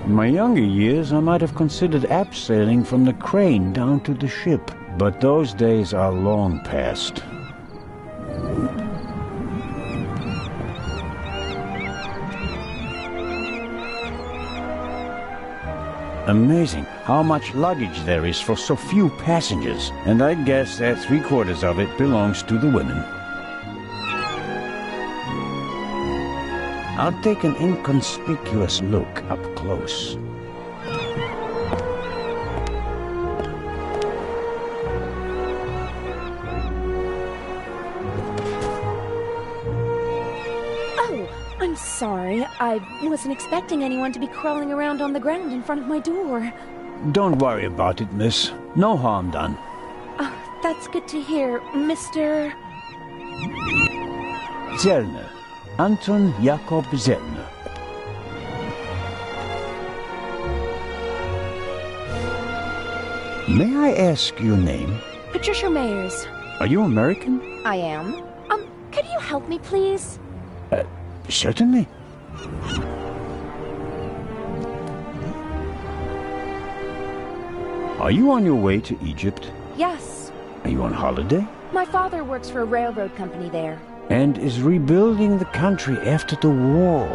In my younger years, I might have considered abseiling from the crane down to the ship, but those days are long past. Amazing how much luggage there is for so few passengers, and I guess that 3/4 of it belongs to the women. I'll take an inconspicuous look up close. I'm sorry. I wasn't expecting anyone to be crawling around on the ground in front of my door. Don't worry about it, miss. No harm done. Oh, that's good to hear, Mr. Zellner. Anton Jakob Zellner. May I ask your name? Patricia Mayers. Are you American? I am. Could you help me, please? Certainly. Are you on your way to Egypt? Yes. Are you on holiday? My father works for a railroad company there. And is rebuilding the country after the war.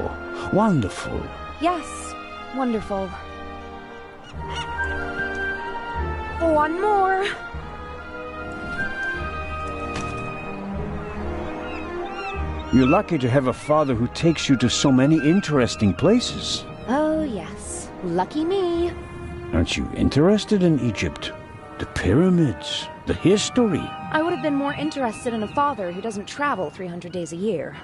Wonderful. Yes, wonderful. One more. You're lucky to have a father who takes you to so many interesting places. Oh, yes. Lucky me. Aren't you interested in Egypt? The pyramids, the history. I would have been more interested in a father who doesn't travel 300 days a year.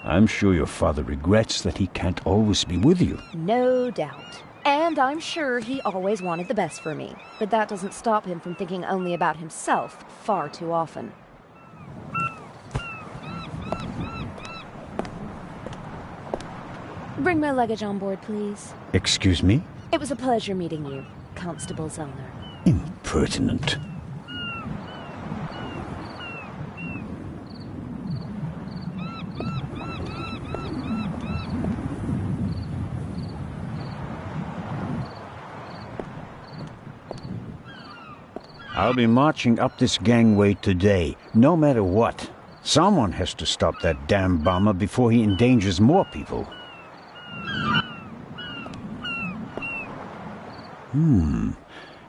I'm sure your father regrets that he can't always be with you. No doubt. And I'm sure he always wanted the best for me. But that doesn't stop him from thinking only about himself far too often. Bring my luggage on board, please. Excuse me? It was a pleasure meeting you, Constable Zellner. Impertinent. I'll be marching up this gangway today, no matter what. Someone has to stop that damn bomber before he endangers more people.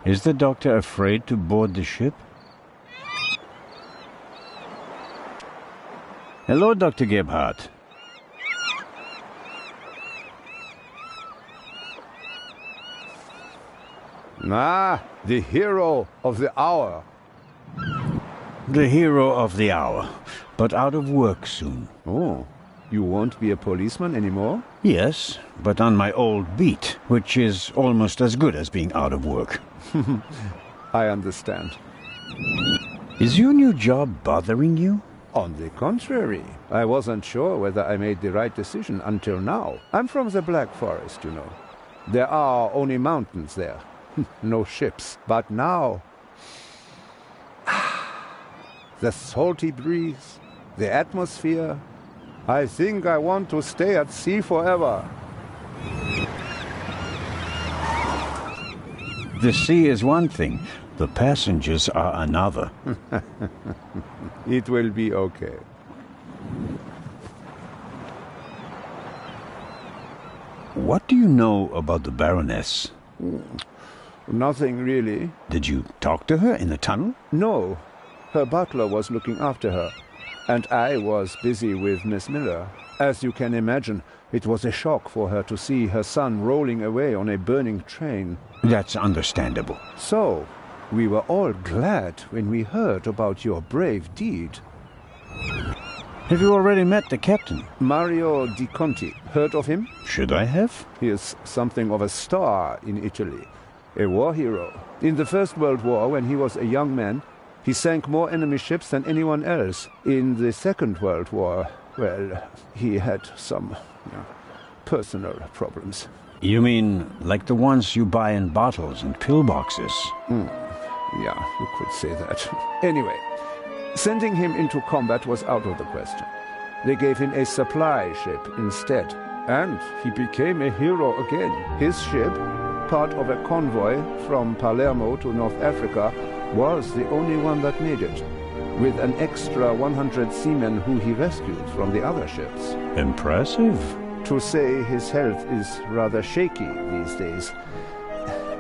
Is the doctor afraid to board the ship? Hello, Dr. Gebhardt. Ah, the hero of the hour. The hero of the hour, but out of work soon. Oh, you won't be a policeman anymore? Yes, but on my old beat, which is almost as good as being out of work. I understand. Is your new job bothering you? On the contrary, I wasn't sure whether I made the right decision until now. I'm from the Black Forest, you know. There are only mountains there. No ships. But now... the salty breeze, the atmosphere... I think I want to stay at sea forever. The sea is one thing, the passengers are another. It will be okay. What do you know about the Baroness? Nothing really. Did you talk to her in the tunnel? No. Her butler was looking after her, and I was busy with Miss Miller. As you can imagine, it was a shock for her to see her son rolling away on a burning train. That's understandable. So, we were all glad when we heard about your brave deed. Have you already met the captain? Mario Di Conti. Heard of him? Should I have? He is something of a star in Italy. A war hero. In the First World War, when he was a young man, he sank more enemy ships than anyone else. In the Second World War, well, he had some personal problems. You mean like the ones you buy in bottles and pillboxes? Yeah, you could say that. Anyway, sending him into combat was out of the question. They gave him a supply ship instead, And he became a hero again. His ship, part of a convoy from Palermo to North Africa, was the only one that made it, with an extra 100 seamen who he rescued from the other ships. Impressive. To say his health is rather shaky these days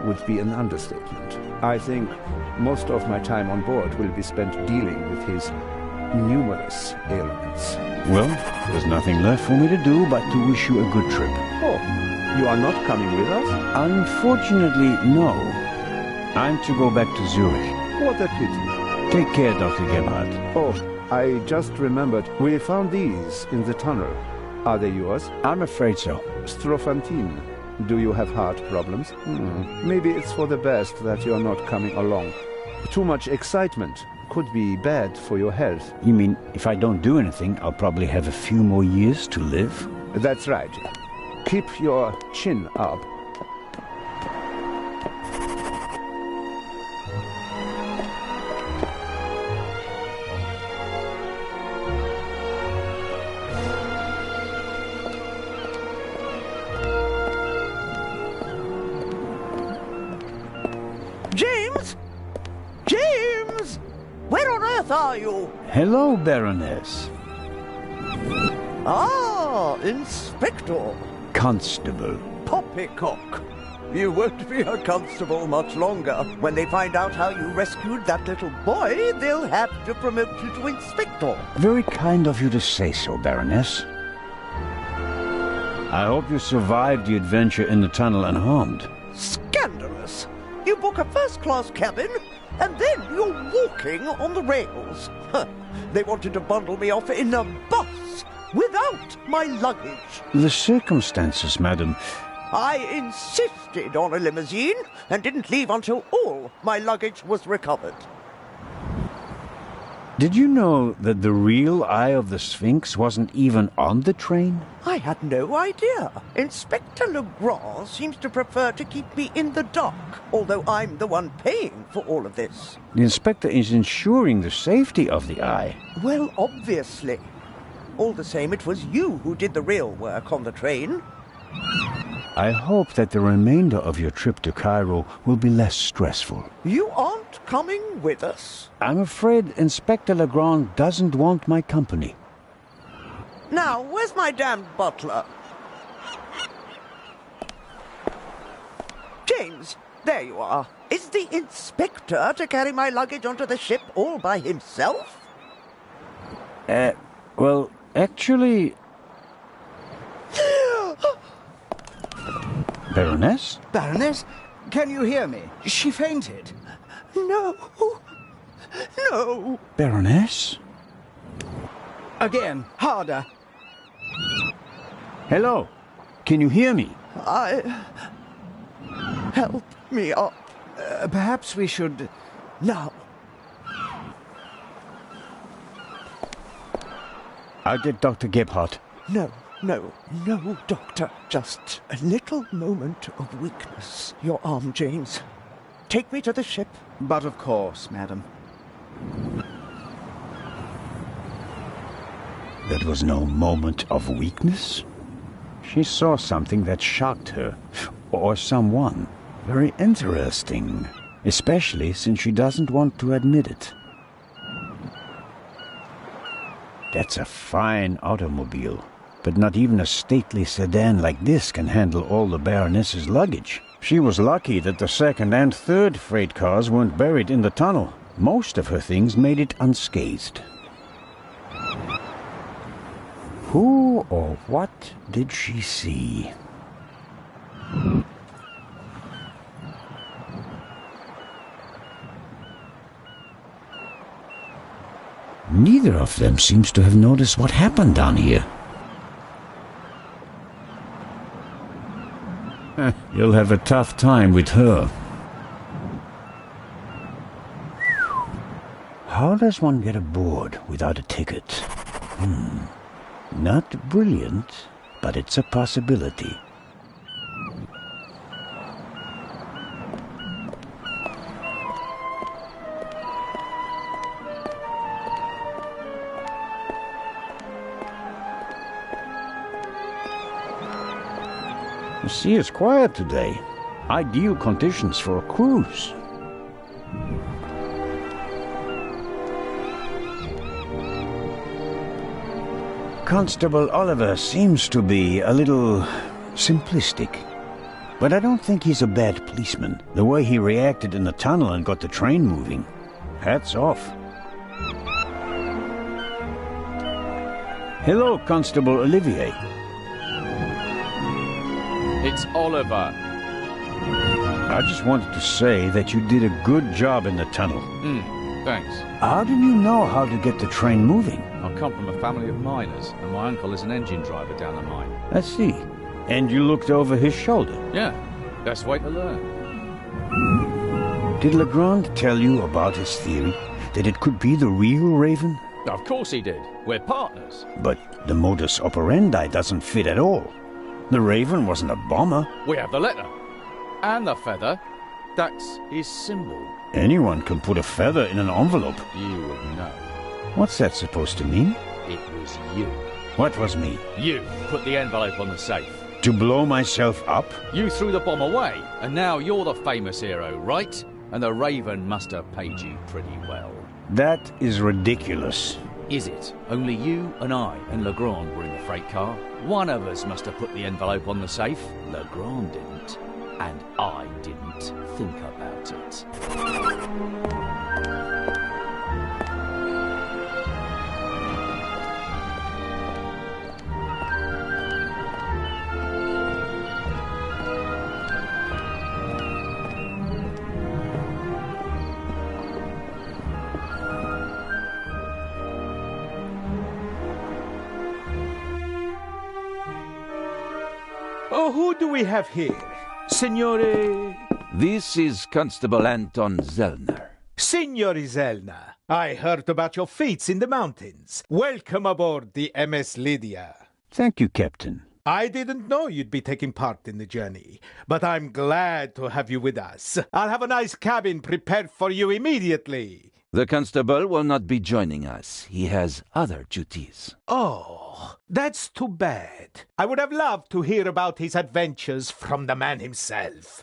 would be an understatement. I think most of my time on board will be spent dealing with his numerous ailments. Well, there's nothing left for me to do but to wish you a good trip. Oh, you are not coming with us? Unfortunately, no. I'm to go back to Zurich. What a pity. Take care, Dr. Gebhardt. Oh, I just remembered. We found these in the tunnel. Are they yours? I'm afraid so. Strophantine. Do you have heart problems? Maybe it's for the best that you're not coming along. Too much excitement could be bad for your health. You mean, if I don't do anything, I'll probably have a few more years to live? That's right. Keep your chin up. James? James! Where on earth are you? Hello, Baroness. Ah, Inspector. Constable. Poppycock. You won't be a constable much longer. When they find out how you rescued that little boy, they'll have to promote you to Inspector. Very kind of you to say so, Baroness. I hope you survived the adventure in the tunnel unharmed. Scandalous. You book a first-class cabin, and then you're walking on the rails. They wanted to bundle me off in a bus without my luggage. The circumstances, madam. I insisted on a limousine and didn't leave until all my luggage was recovered. Did you know that the real Eye of the Sphinx wasn't even on the train? I had no idea. Inspector Legrand seems to prefer to keep me in the dark, although I'm the one paying for all of this. The inspector is ensuring the safety of the Eye. Well, obviously. All the same, it was you who did the real work on the train. I hope that the remainder of your trip to Cairo will be less stressful. You aren't coming with us? I'm afraid Inspector Legrand doesn't want my company. Now, where's my damned butler? James, there you are. Is the inspector to carry my luggage onto the ship all by himself? Well, actually... Baroness? Baroness, can you hear me? She fainted. No. No. Baroness? Again, harder. Hello? Can you hear me? Help me up. Perhaps we should... Now. I'll get Dr. Gebhardt. No, Doctor. Just a little moment of weakness. Your arm, James. Take me to the ship. But of course, madam. That was no moment of weakness. She saw something that shocked her. Or someone. Very interesting. Especially since she doesn't want to admit it. That's a fine automobile. But not even a stately sedan like this can handle all the Baroness's luggage. She was lucky that the second and third freight cars weren't buried in the tunnel. Most of her things made it unscathed. Who or what did she see? Neither of them seems to have noticed what happened down here. You'll have a tough time with her. How does one get aboard without a ticket? Not brilliant, but it's a possibility. The sea is quiet today. Ideal conditions for a cruise. Constable Oliver seems to be a little simplistic. But I don't think he's a bad policeman. The way he reacted in the tunnel and got the train moving. Hats off. Hello, Constable Olivier. It's Oliver. I just wanted to say that you did a good job in the tunnel. Thanks. How did you know how to get the train moving? I come from a family of miners, and my uncle is an engine driver down the mine. I see. And you looked over his shoulder. Yeah, best way to learn. Did Legrand tell you about his theory? That it could be the real Raven? Of course he did. We're partners. But the modus operandi doesn't fit at all. The Raven wasn't a bomber. We have the letter. And the feather. That's his symbol. Anyone can put a feather in an envelope. You would know. What's that supposed to mean? It was you. What was me? You put the envelope on the safe. To blow myself up? You threw the bomb away, and now you're the famous hero, right? And the Raven must have paid you pretty well. That is ridiculous. Is it? Only you and I and Legrand were in the freight car. One of us must have put the envelope on the safe. Legrand didn't. And I didn't think about it. Oh, who do we have here? Signore... This is Constable Anton Zellner. Signore Zellner, I heard about your feats in the mountains. Welcome aboard the MS Lydia. Thank you, Captain. I didn't know you'd be taking part in the journey, but I'm glad to have you with us. I'll have a nice cabin prepared for you immediately. The constable will not be joining us. He has other duties. Oh, that's too bad. I would have loved to hear about his adventures from the man himself.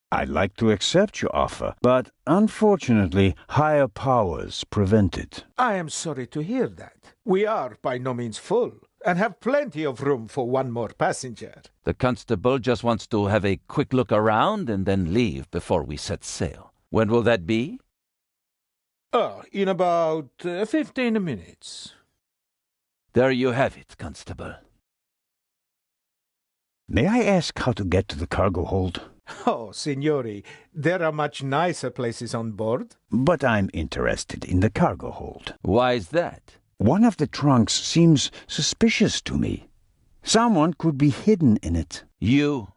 I'd like to accept your offer, but unfortunately, higher powers prevent it. I am sorry to hear that. We are by no means full, and have plenty of room for one more passenger. The constable just wants to have a quick look around and then leave before we set sail. When will that be? Oh, in about 15 minutes. There you have it, Constable. May I ask how to get to the cargo hold? Oh, signori, there are much nicer places on board. But I'm interested in the cargo hold. Why is that? One of the trunks seems suspicious to me. Someone could be hidden in it. You?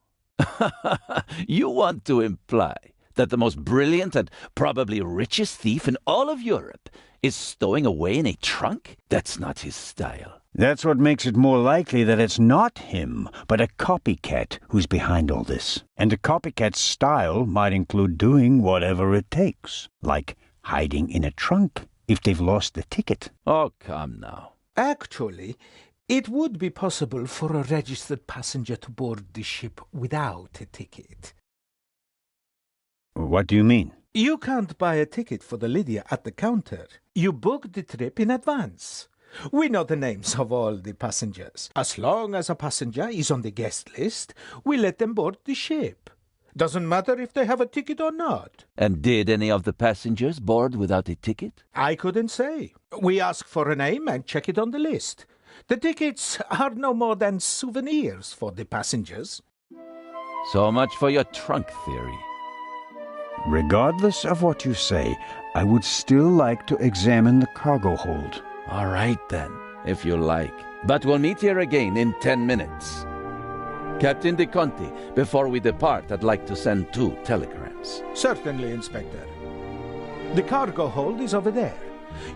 You want to imply that the most brilliant and probably richest thief in all of Europe is stowing away in a trunk? That's not his style. That's what makes it more likely that it's not him, but a copycat who's behind all this. And a copycat's style might include doing whatever it takes, like hiding in a trunk if they've lost the ticket. Oh, come now. Actually, it would be possible for a registered passenger to board the ship without a ticket. What do you mean? You can't buy a ticket for the Lydia at the counter. You book the trip in advance. We know the names of all the passengers. As long as a passenger is on the guest list, we let them board the ship. Doesn't matter if they have a ticket or not. And did any of the passengers board without a ticket? I couldn't say. We ask for a name and check it on the list. The tickets are no more than souvenirs for the passengers. So much for your trunk theory. Regardless of what you say, I would still like to examine the cargo hold. All right, then, if you like. But we'll meet here again in 10 minutes. Captain de Conti, before we depart, I'd like to send 2 telegrams. Certainly, Inspector. The cargo hold is over there.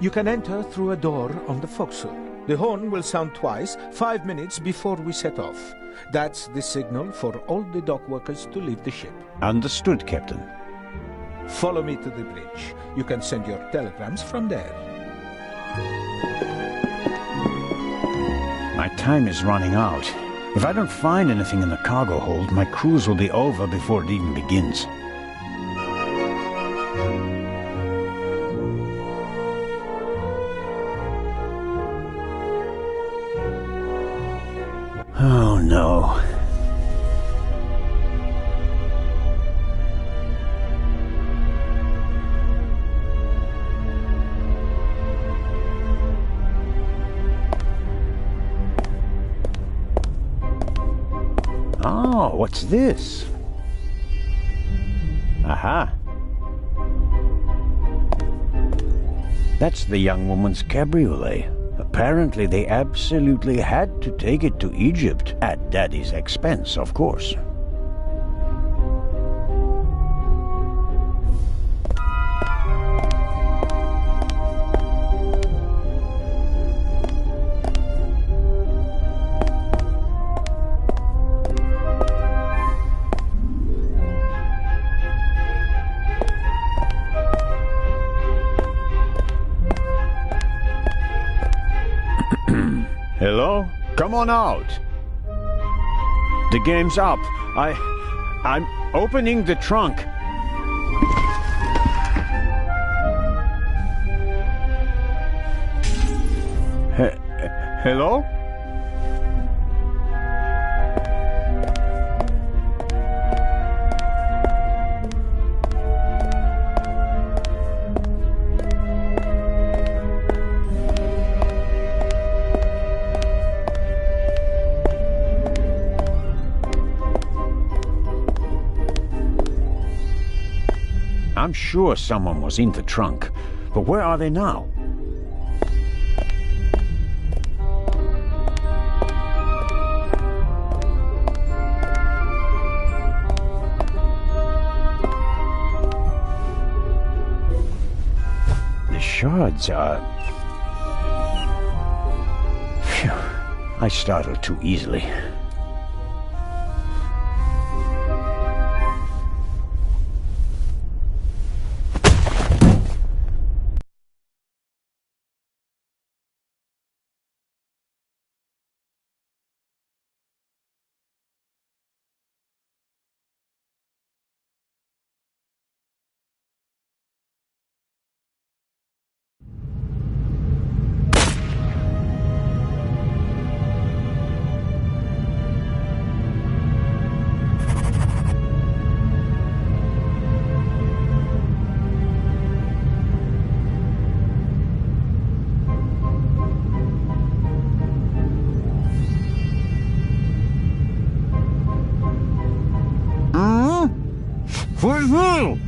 You can enter through a door on the forecastle. The horn will sound twice, 5 minutes before we set off. That's the signal for all the dock workers to leave the ship. Understood, Captain. Follow me to the bridge. You can send your telegrams from there. My time is running out. If I don't find anything in the cargo hold, my cruise will be over before it even begins. Oh, no. Oh, what's this? Aha. That's the young woman's cabriolet. Apparently they absolutely had to take it to Egypt, at Daddy's expense, of course. Hello? Come on out. The game's up. I'm opening the trunk. Hello? I'm sure someone was in the trunk, but where are they now? The shards are... Phew, I startled too easily. Where's you?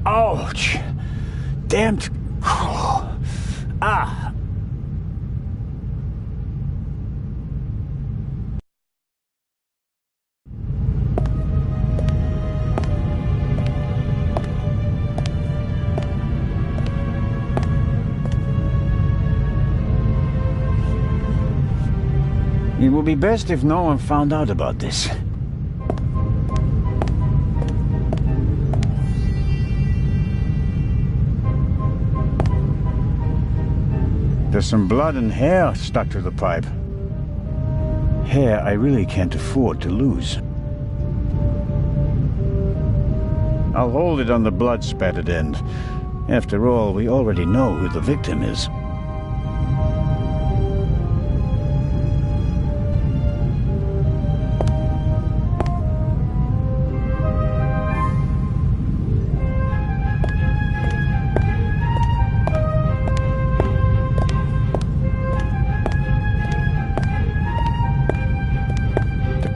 Ouch! Damned. Ah! It would be best if no one found out about this. There's some blood and hair stuck to the pipe. Hair I really can't afford to lose. I'll hold it on the blood-spattered end. After all, we already know who the victim is.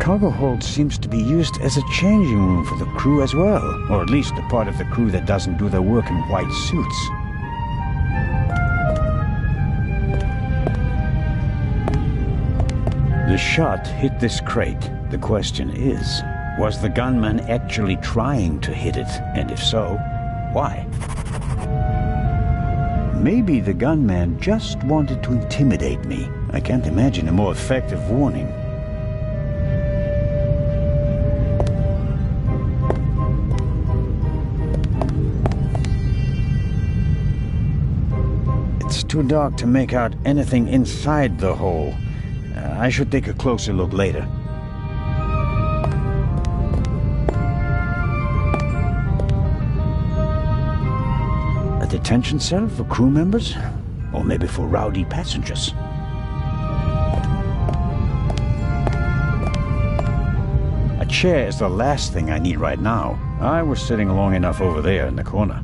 Cargo hold seems to be used as a changing room for the crew as well, or at least the part of the crew that doesn't do their work in white suits. The shot hit this crate. The question is, was the gunman actually trying to hit it? And if so, why? Maybe the gunman just wanted to intimidate me. I can't imagine a more effective warning. Too dark to make out anything inside the hole. I should take a closer look later. A detention cell for crew members? Or maybe for rowdy passengers? A chair is the last thing I need right now. I was sitting long enough over there in the corner.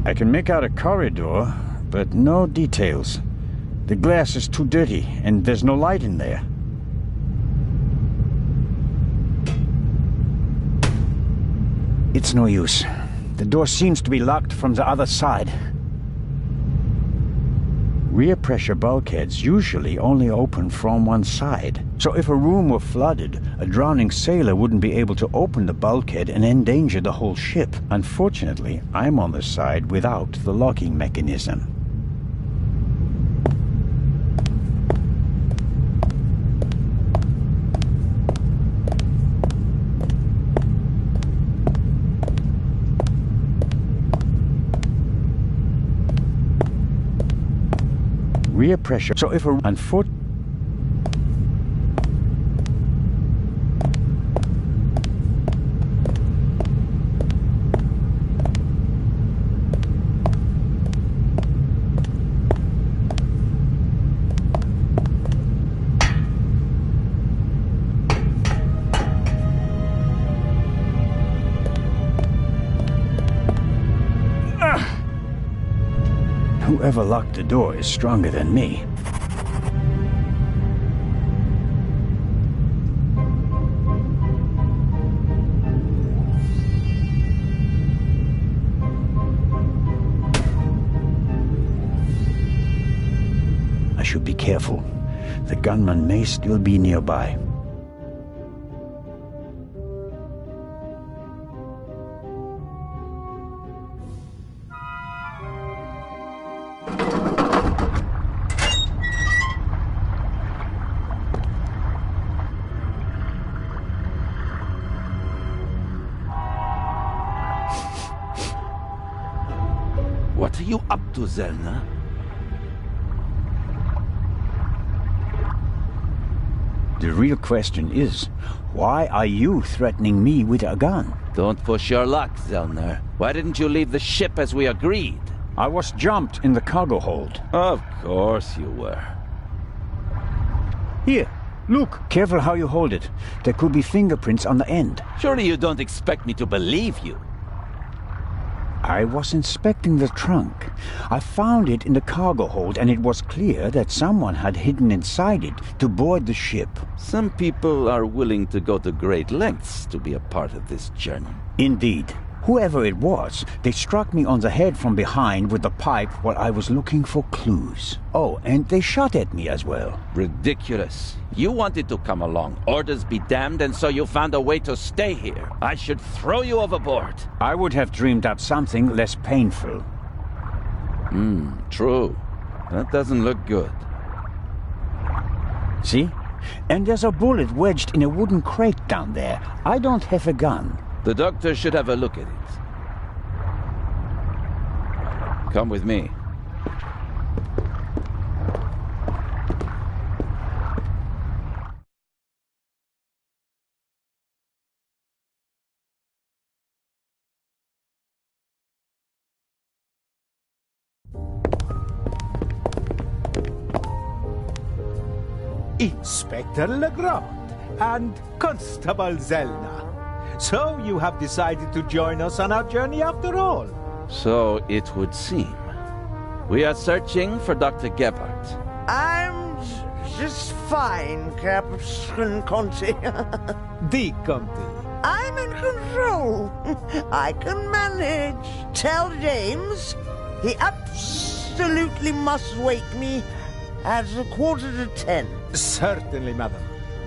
I can make out a corridor, but no details. The glass is too dirty, and there's no light in there. It's no use. The door seems to be locked from the other side. Rear pressure bulkheads usually only open from one side. So if a room were flooded, a drowning sailor wouldn't be able to open the bulkhead and endanger the whole ship. Unfortunately, I'm on the side without the locking mechanism. Rear pressure. So if a whoever locked the door is stronger than me. I should be careful. The gunman may still be nearby. What are you up to, Zelna? The real question is, why are you threatening me with a gun? Don't push your luck, Zelner. Why didn't you leave the ship as we agreed? I was jumped in the cargo hold. Of course you were. Here, look. Careful how you hold it. There could be fingerprints on the end. Surely you don't expect me to believe you. I was inspecting the trunk. I found it in the cargo hold, and it was clear that someone had hidden inside it to board the ship. Some people are willing to go to great lengths to be a part of this journey. Indeed. Whoever it was, they struck me on the head from behind with the pipe while I was looking for clues. Oh, and they shot at me as well. Ridiculous. You wanted to come along. Orders be damned, and so you found a way to stay here. I should throw you overboard. I would have dreamed up something less painful. True. That doesn't look good. See? And there's a bullet wedged in a wooden crate down there. I don't have a gun. The doctor should have a look at it. Come with me. Inspector Legrand and Constable Zelna. So you have decided to join us on our journey after all? So it would seem. We are searching for Dr. Gebhardt. I'm just fine, Captain Conti. The Conti. I'm in control. I can manage. Tell James he absolutely must wake me at 10:15. Certainly, madam.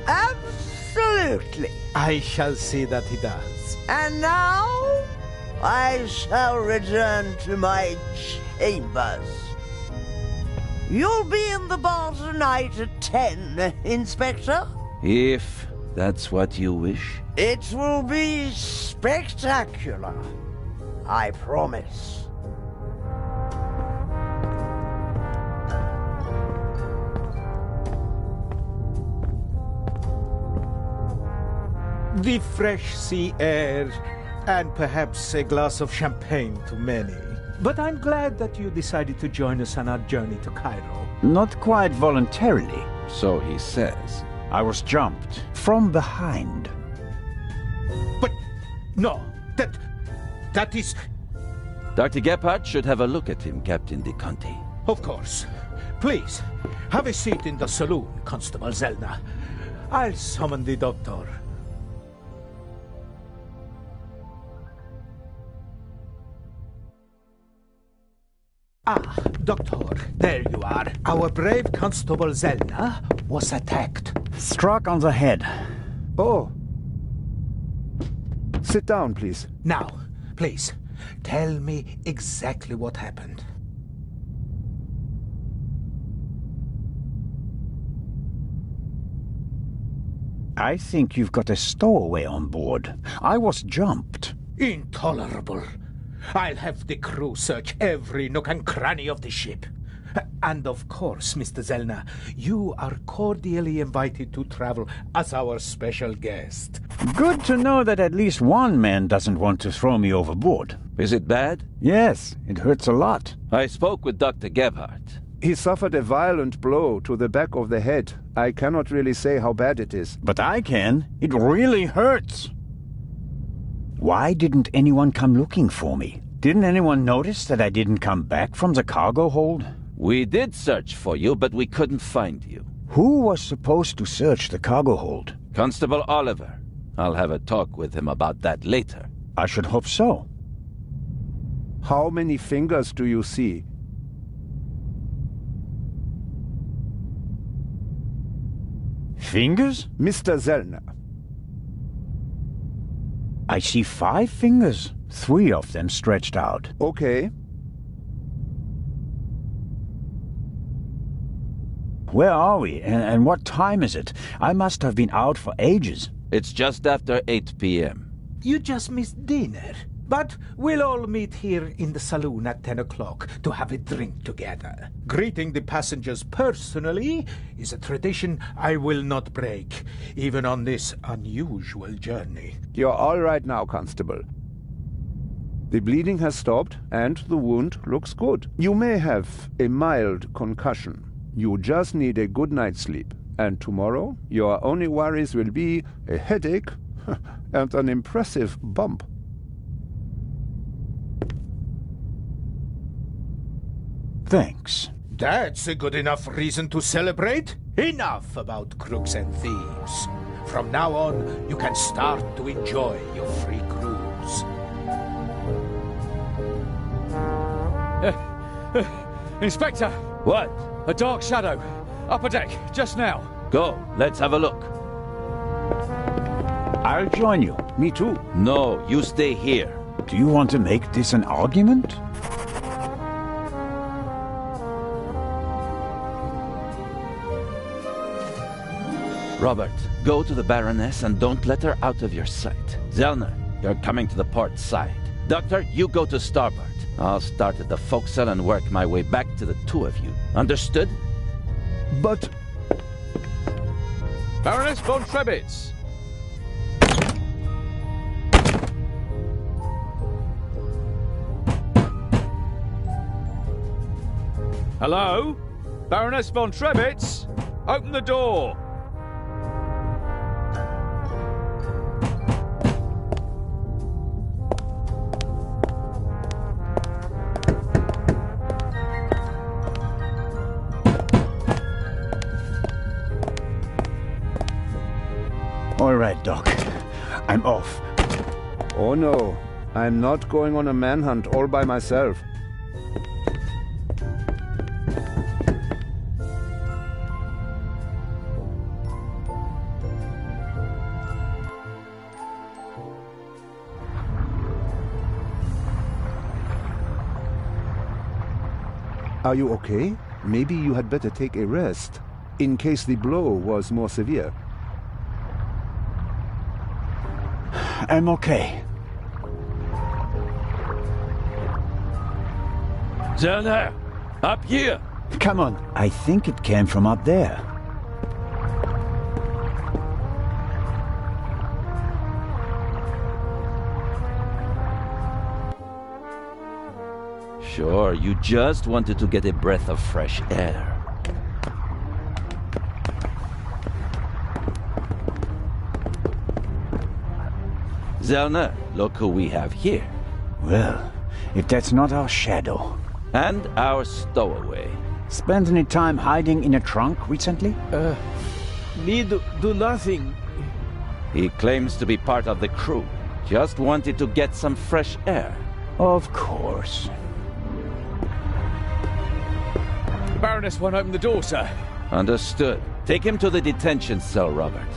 Absolutely. I shall see that he does. And now, I shall return to my chambers. You'll be in the bar tonight at 10, Inspector? If that's what you wish. It will be spectacular. I promise. The fresh sea air, and perhaps a glass of champagne to many. But I'm glad that you decided to join us on our journey to Cairo. Not quite voluntarily. So he says. I was jumped from behind. But no, that is... Dr. Gebhardt should have a look at him, Captain de Conti. Of course. Please, have a seat in the saloon, Constable Zelna. I'll summon the doctor. Ah, Doctor, there you are. Our brave Constable Zelna was attacked. Struck on the head. Oh. Sit down, please. Now, please, tell me exactly what happened. I think you've got a stowaway on board. I was jumped. Intolerable. I'll have the crew search every nook and cranny of the ship. And of course, Mr. Zelna, you are cordially invited to travel as our special guest. Good to know that at least one man doesn't want to throw me overboard. Is it bad? Yes, it hurts a lot. I spoke with Dr. Gebhardt. He suffered a violent blow to the back of the head. I cannot really say how bad it is. But I can. It really hurts. Why didn't anyone come looking for me? Didn't anyone notice that I didn't come back from the cargo hold? We did search for you, but we couldn't find you. Who was supposed to search the cargo hold? Constable Oliver. I'll have a talk with him about that later. I should hope so. How many fingers do you see? Fingers? Mr. Zelna. I see 5 fingers, 3 of them stretched out. Okay. Where are we, and what time is it? I must have been out for ages. It's just after 8 p.m. You just missed dinner. But we'll all meet here in the saloon at 10 o'clock to have a drink together. Greeting the passengers personally is a tradition I will not break, even on this unusual journey. You're all right now, Constable. The bleeding has stopped, and the wound looks good. You may have a mild concussion. You just need a good night's sleep. And tomorrow, your only worries will be a headache and an impressive bump. Thanks. That's a good enough reason to celebrate. Enough about crooks and thieves. From now on, you can start to enjoy your free cruise. Inspector! What? A dark shadow. Upper deck, just now. Go, let's have a look. I'll join you. Me too. No, you stay here. Do you want to make this an argument? Robert, go to the Baroness and don't let her out of your sight. Zellner, you're coming to the port side. Doctor, you go to starboard. I'll start at the forecastle and work my way back to the two of you. Understood? But... Baroness von Trebitz! Hello? Baroness von Trebitz? Open the door! All right, Doc. I'm off. Oh no, I'm not going on a manhunt all by myself. Are you okay? Maybe you had better take a rest, in case the blow was more severe. I'm okay. Zellner, up here! Come on. I think it came from up there. Sure, you just wanted to get a breath of fresh air. Zellner, look who we have here. Well, if that's not our shadow. And our stowaway. Spent any time hiding in a trunk recently? Me do nothing. He claims to be part of the crew. Just wanted to get some fresh air. Of course. The Baroness won't open the door, sir. Understood. Take him to the detention cell, Robert.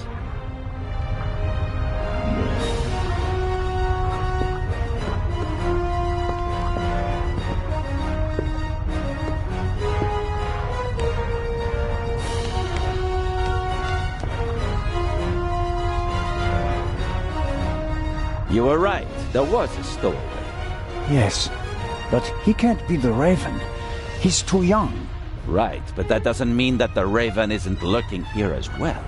You were right. There was a stowaway. Yes, but he can't be the Raven. He's too young. Right, but that doesn't mean that the Raven isn't lurking here as well.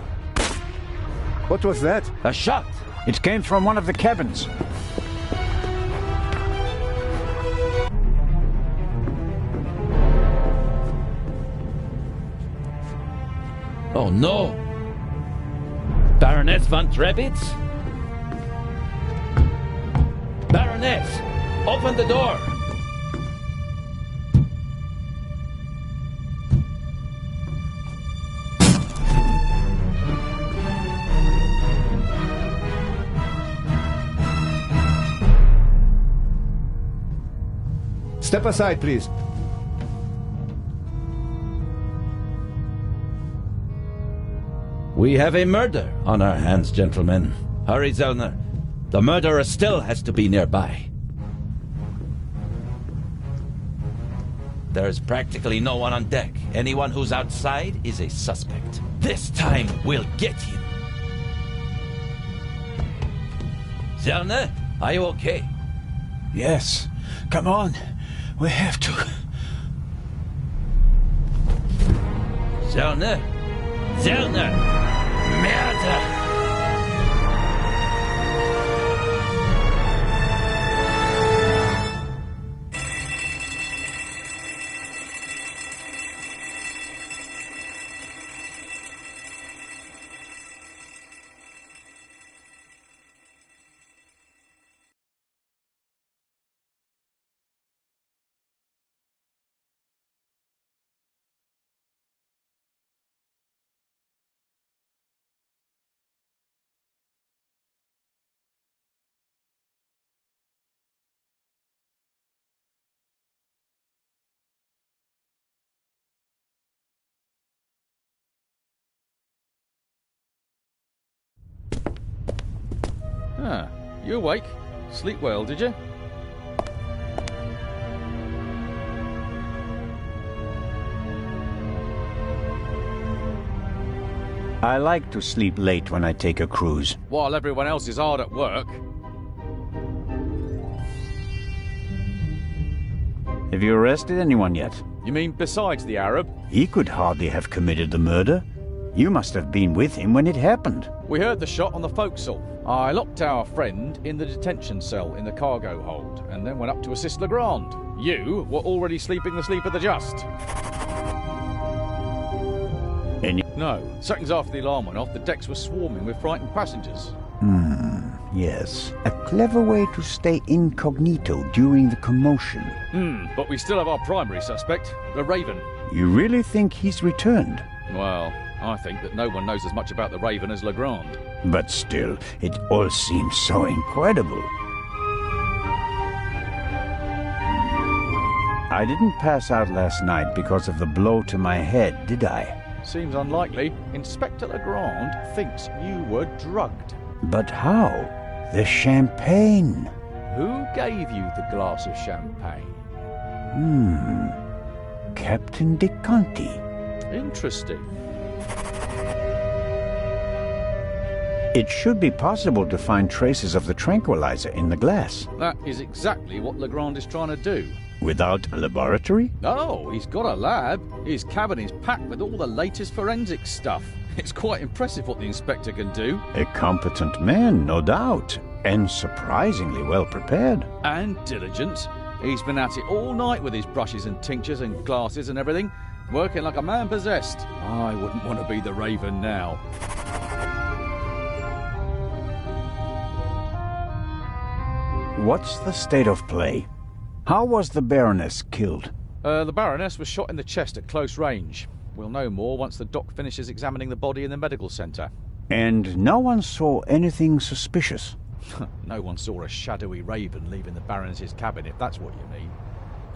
What was that? A shot! It came from one of the cabins. Oh no! Baroness von Trebitz? Baroness! Open the door! Step aside, please. We have a murder on our hands, gentlemen. Hurry, Zellner. The murderer still has to be nearby. There's practically no one on deck. Anyone who's outside is a suspect. This time, we'll get him. Zerner, are you okay? Yes. Come on. We have to. Zerner! Zerner! Merde! Ah, you awake? Sleep well, did you? I like to sleep late when I take a cruise. While everyone else is hard at work. Have you arrested anyone yet? You mean besides the Arab? He could hardly have committed the murder. You must have been with him when it happened. We heard the shot on the forecastle. I locked our friend in the detention cell in the cargo hold, and then went up to assist Legrand. You were already sleeping the sleep of the just. No. Seconds after the alarm went off, the decks were swarming with frightened passengers. Yes. A clever way to stay incognito during the commotion. But we still have our primary suspect, the Raven. You really think he's returned? Well, I think that no one knows as much about the Raven as Legrand. But still, it all seems so incredible. I didn't pass out last night because of the blow to my head, did I? Seems unlikely. Inspector Legrand thinks you were drugged. But how? The champagne. Who gave you the glass of champagne? Captain de Conti. Interesting. It should be possible to find traces of the tranquilizer in the glass. That is exactly what Legrand is trying to do. Without a laboratory? Oh, he's got a lab. His cabin is packed with all the latest forensic stuff. It's quite impressive what the inspector can do. A competent man, no doubt, and surprisingly well prepared. And diligent. He's been at it all night with his brushes and tinctures and glasses and everything, working like a man possessed. I wouldn't want to be the Raven now. What's the state of play? How was the Baroness killed? The Baroness was shot in the chest at close range. We'll know more once the doc finishes examining the body in the medical centre. And no one saw anything suspicious? No one saw a shadowy Raven leaving the Baroness's cabin, if that's what you mean.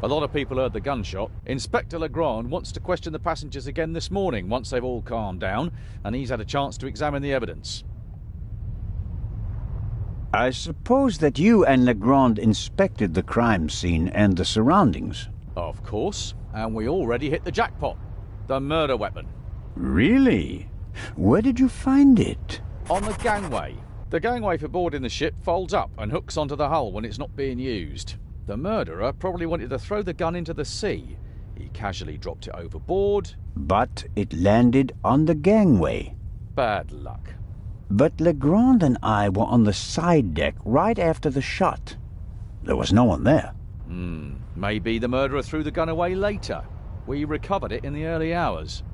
A lot of people heard the gunshot. Inspector Legrand wants to question the passengers again this morning, once they've all calmed down, and he's had a chance to examine the evidence. I suppose that you and Legrand inspected the crime scene and the surroundings. Of course, and we already hit the jackpot. The murder weapon. Really? Where did you find it? On the gangway. The gangway for boarding the ship folds up and hooks onto the hull when it's not being used. The murderer probably wanted to throw the gun into the sea. He casually dropped it overboard. But it landed on the gangway. Bad luck. But Legrand and I were on the side deck right after the shot. There was no one there. Maybe the murderer threw the gun away later. We recovered it in the early hours.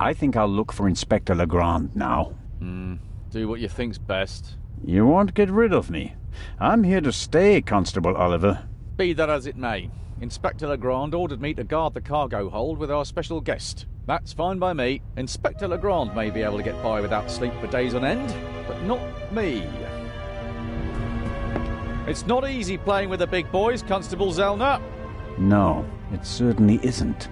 I think I'll look for Inspector Legrand now. Do what you think's best. You won't get rid of me. I'm here to stay, Constable Oliver. Be that as it may, Inspector Legrand ordered me to guard the cargo hold with our special guest. That's fine by me. Inspector Legrand may be able to get by without sleep for days on end, but not me. It's not easy playing with the big boys, Constable Zellner. No, it certainly isn't.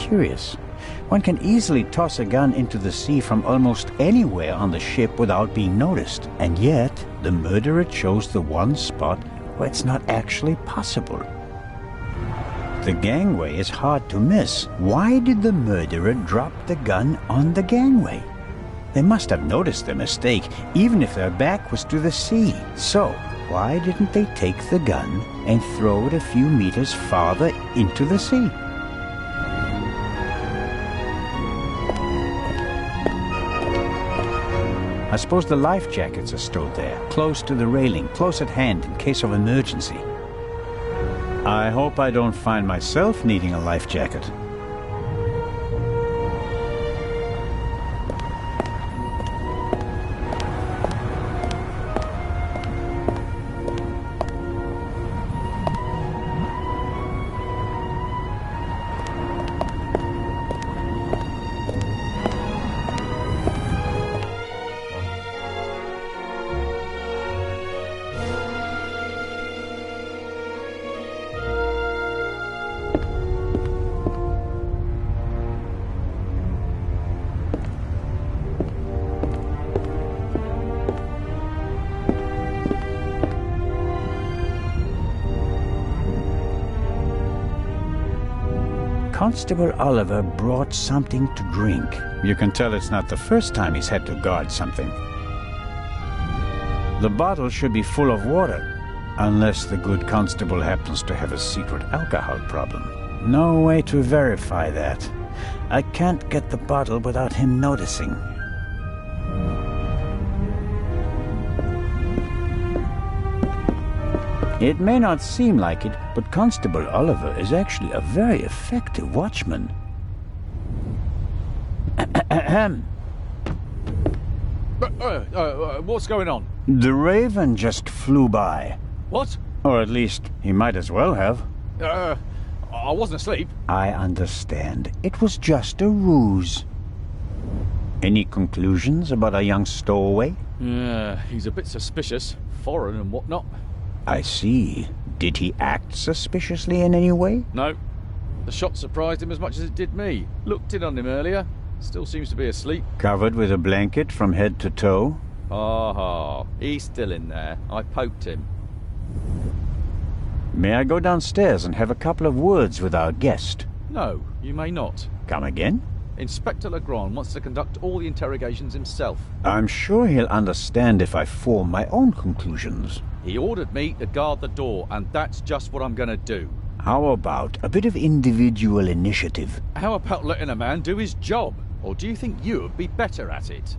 mysterious. One can easily toss a gun into the sea from almost anywhere on the ship without being noticed, and yet the murderer chose the one spot where it's not actually possible. The gangway is hard to miss. Why did the murderer drop the gun on the gangway? They must have noticed their mistake, even if their back was to the sea. So, why didn't they take the gun and throw it a few meters farther into the sea? I suppose the life jackets are stowed there, close to the railing, close at hand in case of emergency. I hope I don't find myself needing a life jacket. Constable Oliver brought something to drink. You can tell it's not the first time he's had to guard something. The bottle should be full of water, unless the good constable happens to have a secret alcohol problem. No way to verify that. I can't get the bottle without him noticing. It may not seem like it, but Constable Oliver is actually a very effective watchman. What's going on? The Raven just flew by. What? Or at least, he might as well have. I wasn't asleep. I understand. It was just a ruse. Any conclusions about a young stowaway? He's a bit suspicious. Foreign and whatnot. I see. Did he act suspiciously in any way? No. The shot surprised him as much as it did me. Looked in on him earlier. Still seems to be asleep. Covered with a blanket from head to toe? Ah, he's still in there. I poked him. May I go downstairs and have a couple of words with our guest? No, you may not. Come again? Inspector Legrand wants to conduct all the interrogations himself. I'm sure he'll understand if I form my own conclusions. He ordered me to guard the door, and that's just what I'm going to do. How about a bit of individual initiative? How about letting a man do his job? Or do you think you'd be better at it?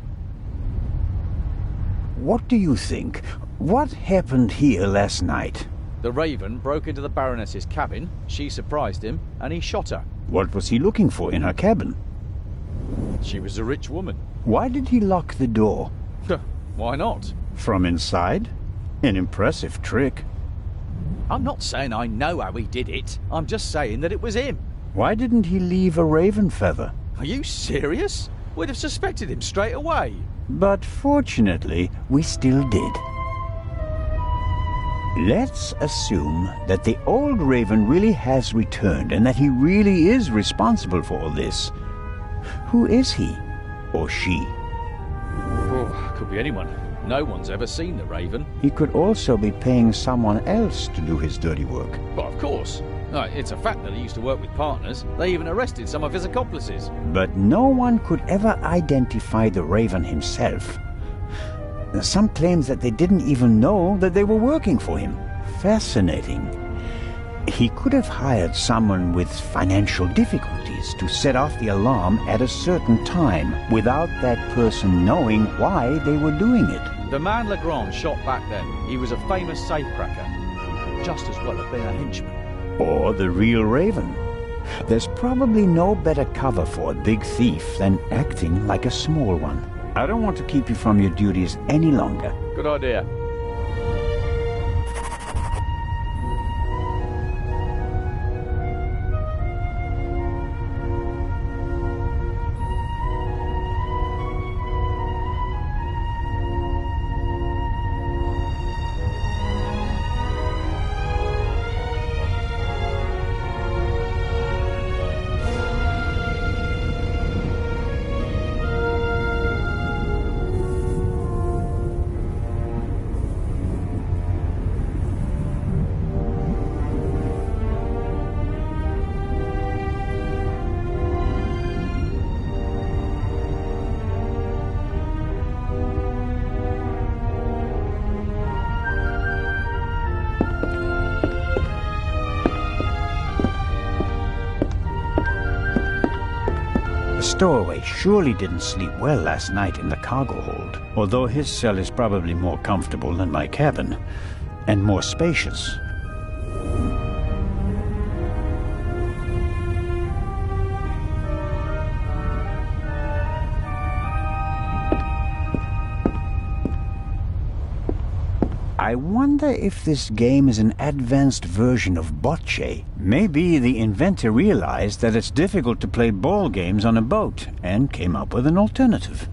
What do you think? What happened here last night? The Raven broke into the Baroness's cabin, she surprised him, and he shot her. What was he looking for in her cabin? She was a rich woman. Why did he lock the door? Why not? From inside? An impressive trick. I'm not saying I know how he did it. I'm just saying that it was him. Why didn't he leave a raven feather? Are you serious? We'd have suspected him straight away. But fortunately, we still did. Let's assume that the old raven really has returned and that he really is responsible for all this. Who is he? Or she? Oh, could be anyone. No one's ever seen the Raven. He could also be paying someone else to do his dirty work. But of course. No, it's a fact that he used to work with partners. They even arrested some of his accomplices. But no one could ever identify the Raven himself. Some claims that they didn't even know that they were working for him. Fascinating. He could have hired someone with financial difficulties to set off the alarm at a certain time without that person knowing why they were doing it. The man Legrand shot back then, he was a famous safecracker. He could just as well have been a henchman. Or the real Raven. There's probably no better cover for a big thief than acting like a small one. I don't want to keep you from your duties any longer. Good idea. stowaway surely didn't sleep well last night in the cargo hold, although his cell is probably more comfortable than my cabin, and more spacious. I wonder if this game is an advanced version of bocce. Maybe the inventor realized that it's difficult to play ball games on a boat and came up with an alternative.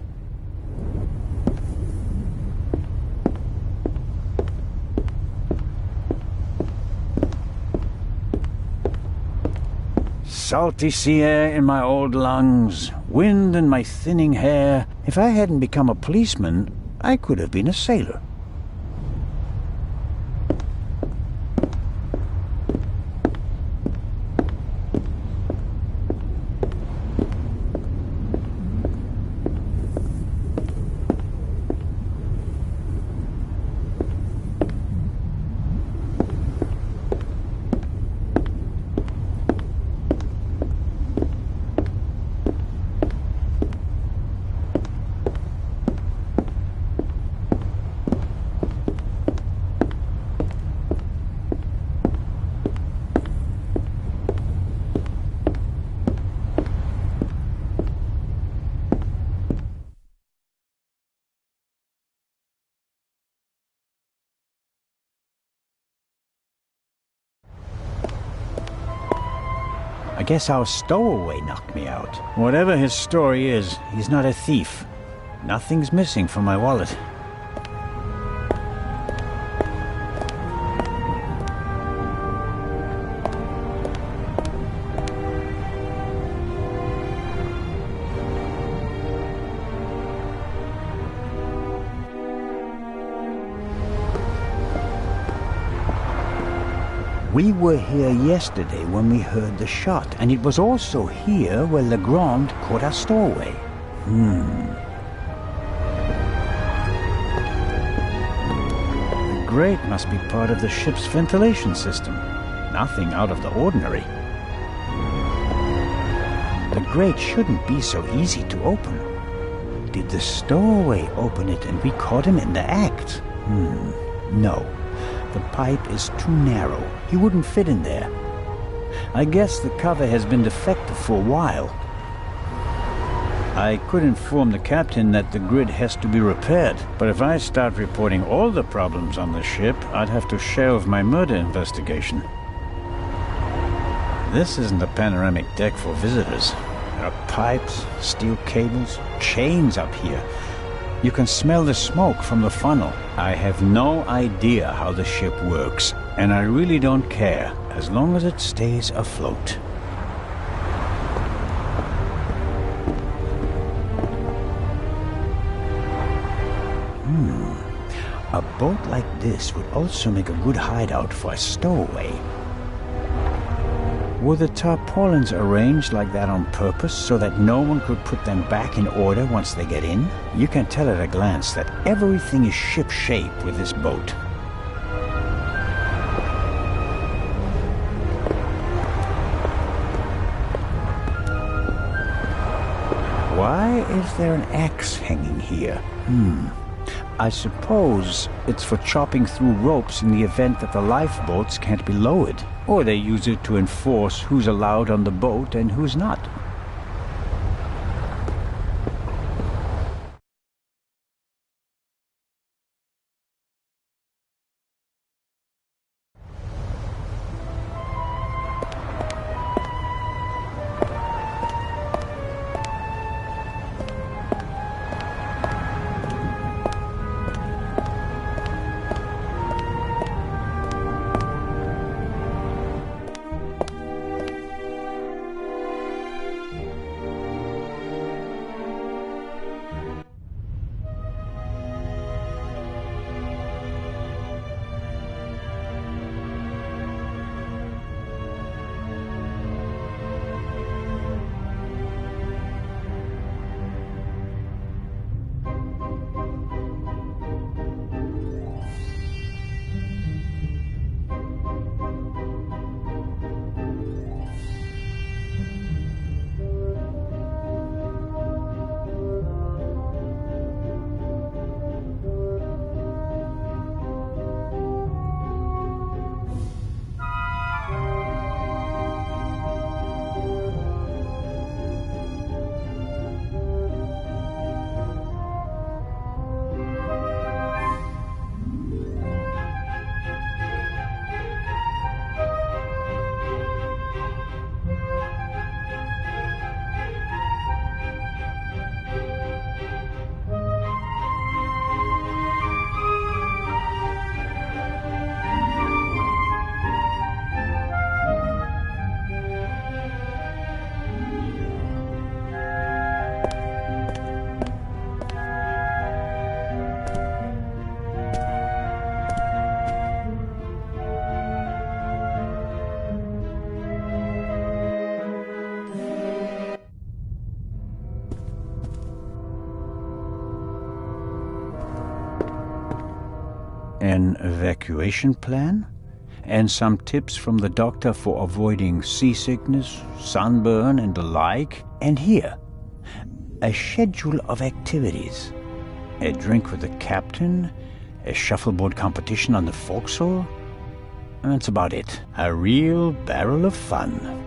Salty sea air in my old lungs, wind in my thinning hair. If I hadn't become a policeman, I could have been a sailor. I guess our stowaway knocked me out. Whatever his story is, he's not a thief. Nothing's missing from my wallet. We were here yesterday when we heard the shot, and it was also here where Legrand caught our stowaway. The grate must be part of the ship's ventilation system. Nothing out of the ordinary. The grate shouldn't be so easy to open. Did the stowaway open it and we caught him in the act? No. The pipe is too narrow. He wouldn't fit in there. I guess the cover has been defective for a while. I could inform the captain that the grid has to be repaired, but if I start reporting all the problems on the ship, I'd have to shelve my murder investigation. This isn't a panoramic deck for visitors. There are pipes, steel cables, chains up here. You can smell the smoke from the funnel. I have no idea how the ship works, and I really don't care, as long as it stays afloat. A boat like this would also make a good hideout for a stowaway. Were the tarpaulins arranged like that on purpose so that no one could put them back in order once they get in? You can tell at a glance that everything is ship-shape with this boat. Why is there an axe hanging here? I suppose it's for chopping through ropes in the event that the lifeboats can't be lowered. Or they use it to enforce who's allowed on the boat and who's not. An evacuation plan? And some tips from the doctor for avoiding seasickness, sunburn, and the like. And here, a schedule of activities. A drink with the captain, a shuffleboard competition on the forecastle. That's about it. A real barrel of fun.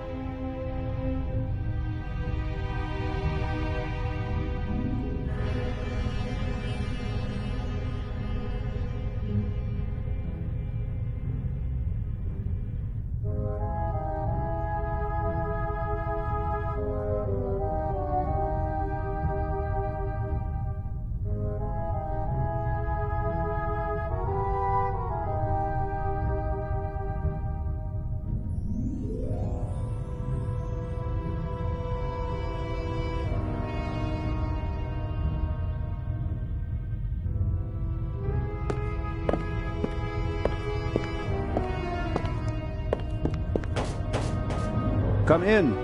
Come in.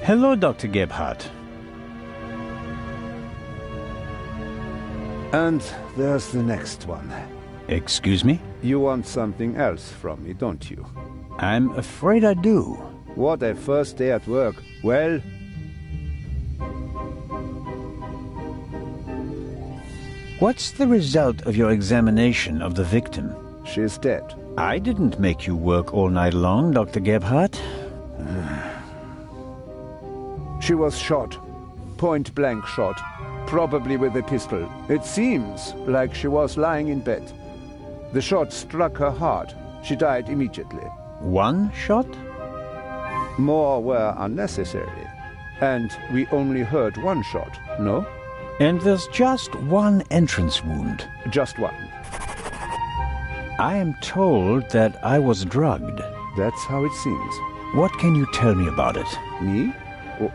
Hello, Dr. Gebhardt. And there's the next one. Excuse me? You want something else from me, don't you? I'm afraid I do. What a first day at work. Well, what's the result of your examination of the victim? she's dead. I didn't make you work all night long, Dr. Gebhardt. She was shot. Point-blank shot. Probably with a pistol. It seems like she was lying in bed. The shot struck her heart. She died immediately. One shot? More were unnecessary. And we only heard one shot, no? And there's just one entrance wound. Just one. I am told that I was drugged. That's how it seems. What can you tell me about it? Me?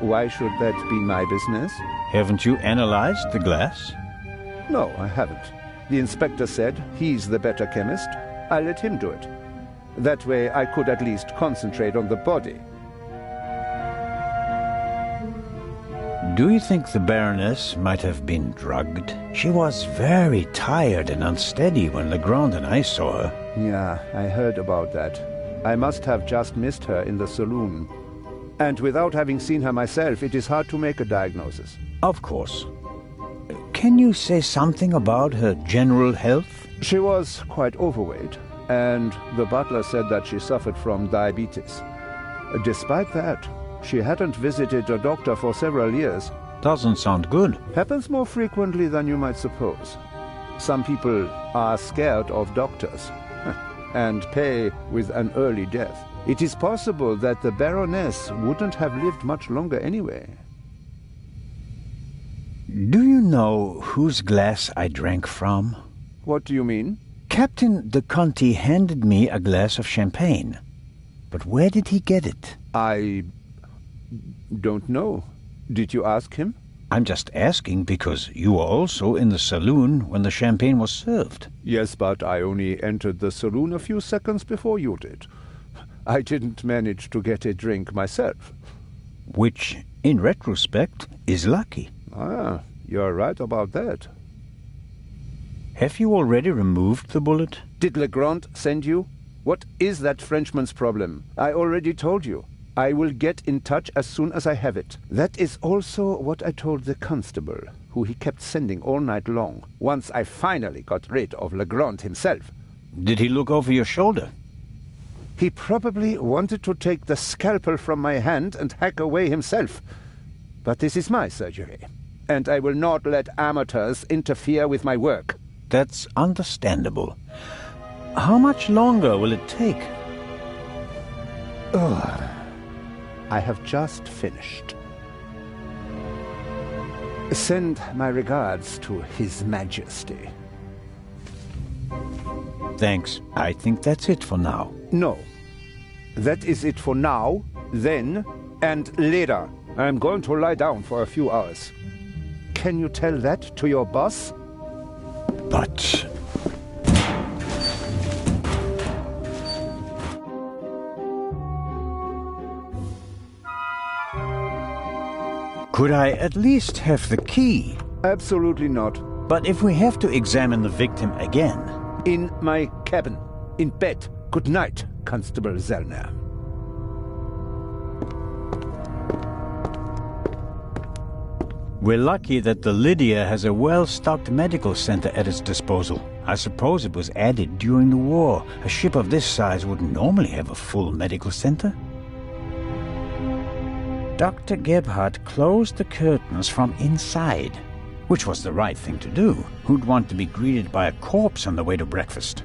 Why should that be my business? Haven't you analyzed the glass? No, I haven't. The inspector said he's the better chemist. I let him do it. That way I could at least concentrate on the body. Do you think the Baroness might have been drugged? She was very tired and unsteady when Legrand and I saw her. Yeah, I heard about that. I must have just missed her in the saloon. And without having seen her myself, it is hard to make a diagnosis. Of course. Can you say something about her general health? She was quite overweight, and the butler said that she suffered from diabetes. Despite that, she hadn't visited a doctor for several years. Doesn't sound good. Happens more frequently than you might suppose. Some people are scared of doctors and pay with an early death. It is possible that the Baroness wouldn't have lived much longer anyway. Do you know whose glass I drank from? What do you mean? Captain de Conti handed me a glass of champagne. But where did he get it? I don't know. Did you ask him? I'm just asking because you were also in the saloon when the champagne was served. Yes, but I only entered the saloon a few seconds before you did. I didn't manage to get a drink myself. Which, in retrospect, is lucky. Ah, you're right about that. Have you already removed the bullet? Did Legrand send you? What is that Frenchman's problem? I already told you. I will get in touch as soon as I have it. That is also what I told the constable, who he kept sending all night long, once I finally got rid of Legrand himself. Did he look over your shoulder? He probably wanted to take the scalpel from my hand and hack away himself. But this is my surgery, and I will not let amateurs interfere with my work. That's understandable. How much longer will it take? I have just finished. Send my regards to His Majesty. Thanks. I think that's it for now. No. That is it for now, then, and later. I'm going to lie down for a few hours. Can you tell that to your boss? But... Could I at least have the key? Absolutely not. But if we have to examine the victim again... In my cabin. In bed. Good night, Constable Zellner. We're lucky that the Lydia has a well-stocked medical center at its disposal. I suppose it was added during the war. A ship of this size wouldn't normally have a full medical center. Dr. Gebhardt closed the curtains from inside, which was the right thing to do. Who'd want to be greeted by a corpse on the way to breakfast?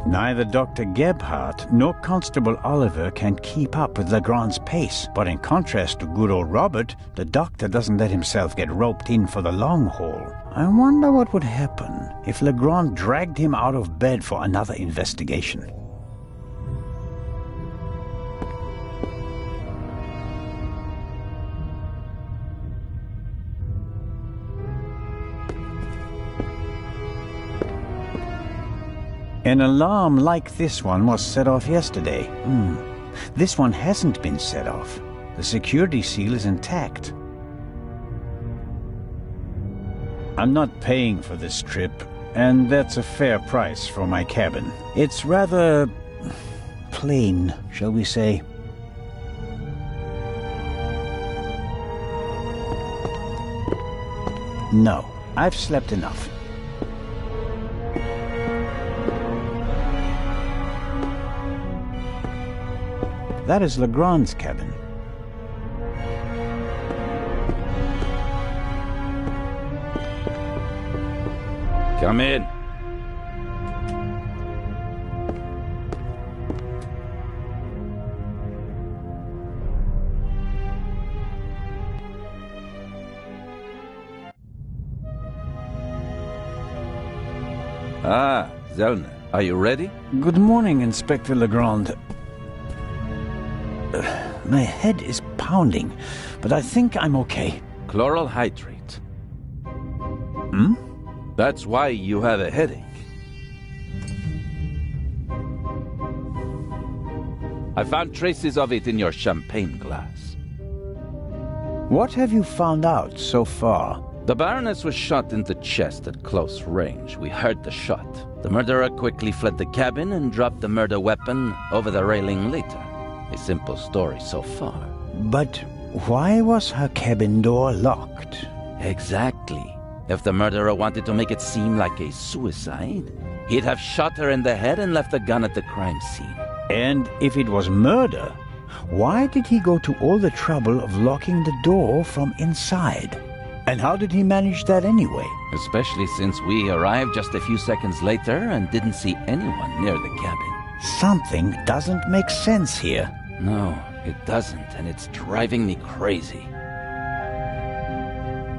Neither Dr. Gebhardt nor Constable Oliver can keep up with Legrand's pace, but in contrast to good old Robert, the doctor doesn't let himself get roped in for the long haul. I wonder what would happen if Legrand dragged him out of bed for another investigation. An alarm like this one was set off yesterday. This one hasn't been set off. The security seal is intact. I'm not paying for this trip, and that's a fair price for my cabin. It's rather... plain, shall we say. No, I've slept enough. That is Legrand's cabin. Come in. Ah, Zellner, are you ready? Good morning, Inspector Legrand. My head is pounding, but I think I'm okay. Chloral hydrate. Hmm? That's why you have a headache. I found traces of it in your champagne glass. What have you found out so far? The Baroness was shot in the chest at close range. We heard the shot. The murderer quickly fled the cabin and dropped the murder weapon over the railing later. A simple story so far. But why was her cabin door locked? Exactly. If the murderer wanted to make it seem like a suicide, he'd have shot her in the head and left the gun at the crime scene. And if it was murder, why did he go to all the trouble of locking the door from inside? And how did he manage that anyway? Especially since we arrived just a few seconds later and didn't see anyone near the cabin. Something doesn't make sense here. No, it doesn't, and it's driving me crazy.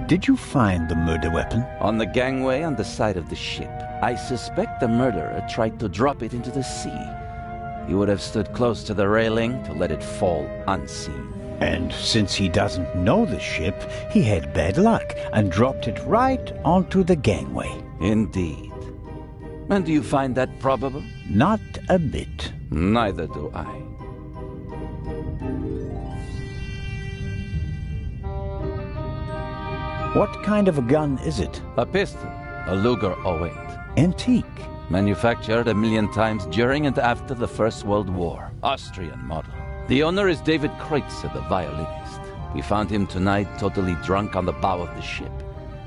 Did you find the murder weapon? On the gangway on the side of the ship. I suspect the murderer tried to drop it into the sea. He would have stood close to the railing to let it fall unseen. And since he doesn't know the ship, he had bad luck and dropped it right onto the gangway. Indeed. And do you find that probable? Not a bit. Neither do I. What kind of a gun is it? A pistol, a Luger 08. Antique. Manufactured 1,000,000 times during and after the First World War. Austrian model. The owner is David Kreutzer, the violinist. We found him tonight totally drunk on the bow of the ship.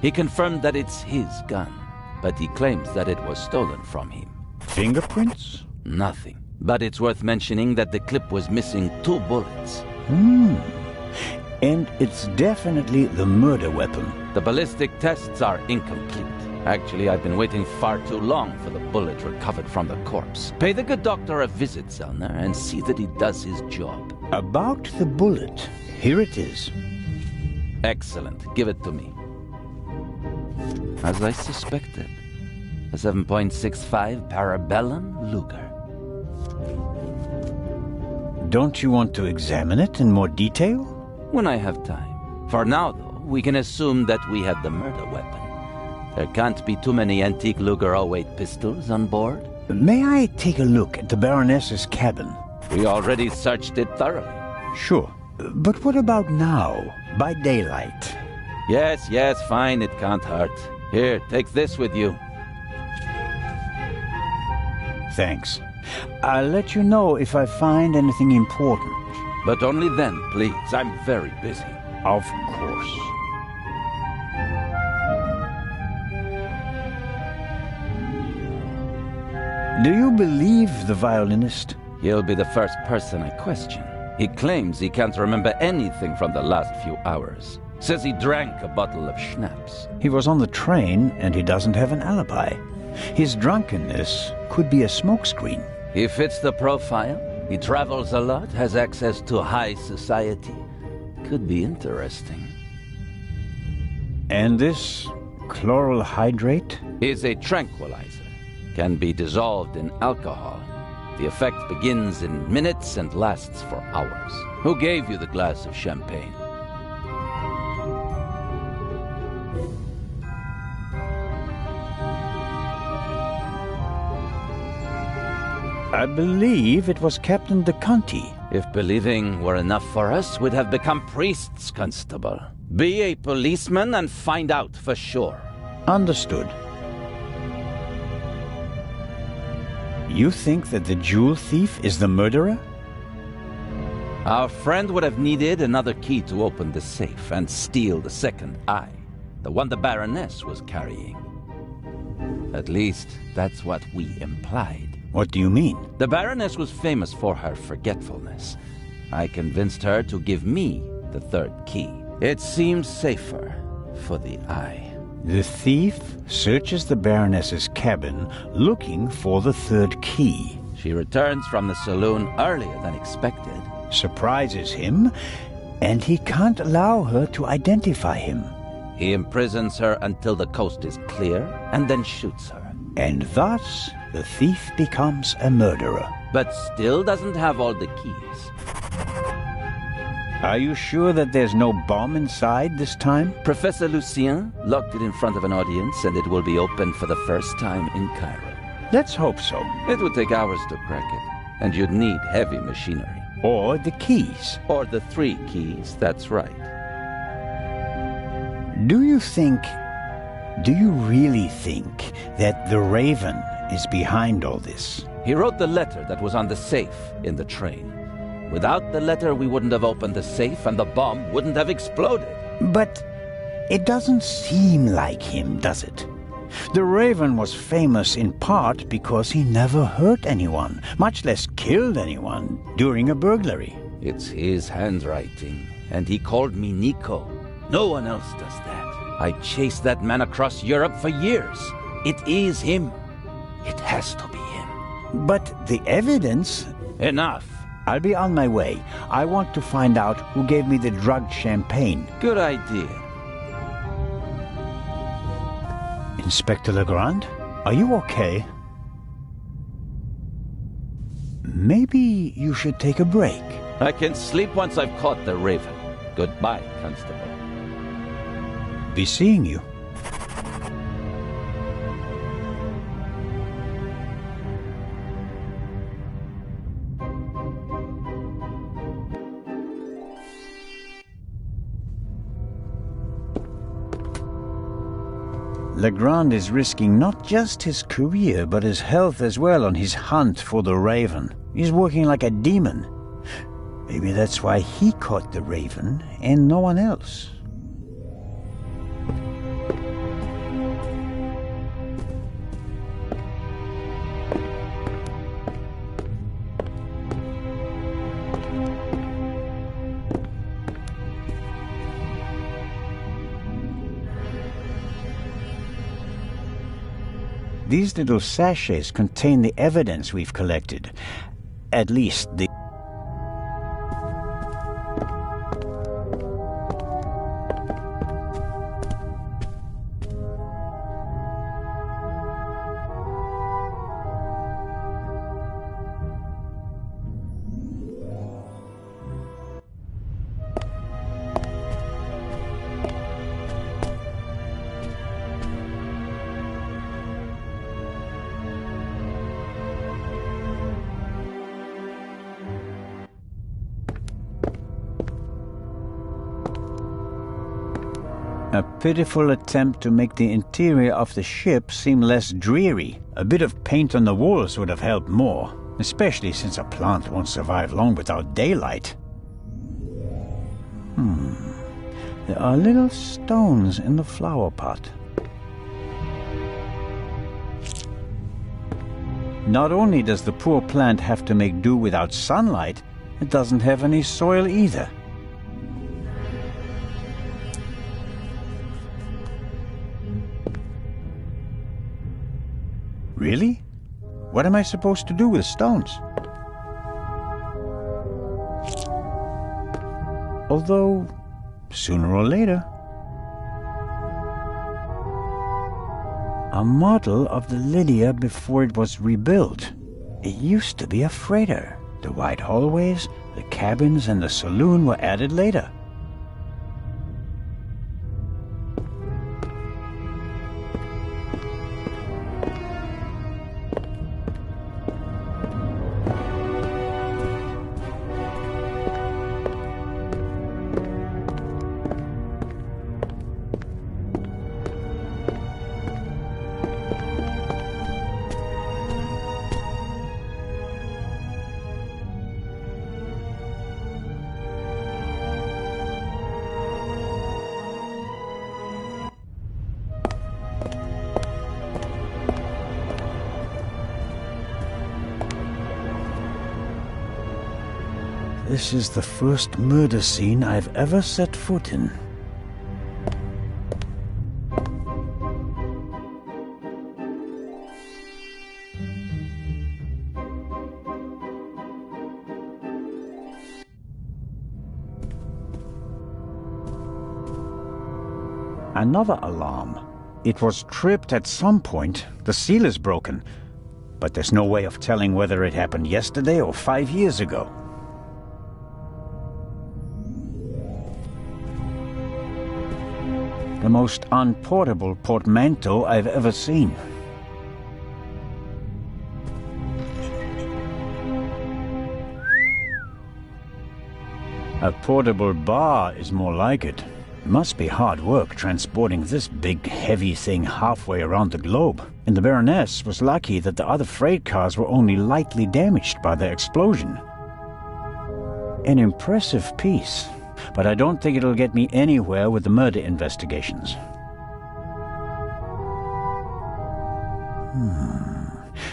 He confirmed that it's his gun, but he claims that it was stolen from him. Fingerprints? Nothing. But it's worth mentioning that the clip was missing 2 bullets. And it's definitely the murder weapon. The ballistic tests are incomplete. Actually, I've been waiting far too long for the bullet recovered from the corpse. Pay the good doctor a visit, Zellner, and see that he does his job. About the bullet, here it is. Excellent. Give it to me. As I suspected, a 7.65 Parabellum Luger. Don't you want to examine it in more detail? When I have time. For now, though, we can assume that we had the murder weapon. There can't be too many antique Luger 08 pistols on board. May I take a look at the Baroness's cabin? We already searched it thoroughly. Sure. But what about now, by daylight? Yes, fine, it can't hurt. Here, take this with you. Thanks. I'll let you know if I find anything important. But only then, please. I'm very busy. Of course. Do you believe the violinist? He'll be the first person I question. He claims he can't remember anything from the last few hours. Says he drank a bottle of schnapps. He was on the train and he doesn't have an alibi. His drunkenness could be a smokescreen. He fits the profile. He travels a lot, has access to high society. Could be interesting. And this chloral hydrate? Is a tranquilizer. Can be dissolved in alcohol. The effect begins in minutes and lasts for hours. Who gave you the glass of champagne? I believe it was Captain de Conti. If believing were enough for us, we'd have become priests, Constable. Be a policeman and find out for sure. Understood. You think that the jewel thief is the murderer? Our friend would have needed another key to open the safe and steal the second eye, the one the Baroness was carrying. At least, that's what we implied. What do you mean? The Baroness was famous for her forgetfulness. I convinced her to give me the third key. It seems safer for the eye. The thief searches the Baroness's cabin looking for the third key. She returns from the saloon earlier than expected. Surprises him, and he can't allow her to identify him. He imprisons her until the coast is clear, and then shoots her. And thus, the thief becomes a murderer. But still doesn't have all the keys. Are you sure that there's no bomb inside this time? Professor Lucien locked it in front of an audience, and it will be opened for the first time in Cairo. Let's hope so. It would take hours to crack it, and you'd need heavy machinery. Or the keys. Or the 3 keys, that's right. Do you really think that the Raven is behind all this? He wrote the letter that was on the safe in the train. Without the letter, we wouldn't have opened the safe and the bomb wouldn't have exploded. But it doesn't seem like him, does it? The Raven was famous in part because he never hurt anyone, much less killed anyone, during a burglary. It's his handwriting, and he called me Nico. No one else does that. I chased that man across Europe for years. It is him. It has to be him. But the evidence... Enough. I'll be on my way. I want to find out who gave me the drugged champagne. Good idea. Inspector Legrand, are you okay? Maybe you should take a break. I can sleep once I've caught the Raven. Goodbye, Constable. Be seeing you. Legrand is risking not just his career, but his health as well on his hunt for the Raven. He's working like a demon. Maybe that's why he caught the Raven and no one else. These little sachets contain the evidence we've collected. At least the... A pitiful attempt to make the interior of the ship seem less dreary. A bit of paint on the walls would have helped more, especially since a plant won't survive long without daylight. There are little stones in the flower pot. Not only does the poor plant have to make do without sunlight, it doesn't have any soil either. Really? What am I supposed to do with stones? Although, sooner or later, a model of the Lydia before it was rebuilt. It used to be a freighter. The wide hallways, the cabins, and the saloon were added later. This is the first murder scene I've ever set foot in. Another alarm. It was tripped at some point. The seal is broken. But there's no way of telling whether it happened yesterday or 5 years ago. The most unportable portmanteau I've ever seen. A portable bar is more like it. Must be hard work transporting this big, heavy thing halfway around the globe. And the Baroness was lucky that the other freight cars were only lightly damaged by the explosion. An impressive piece, but I don't think it'll get me anywhere with the murder investigations.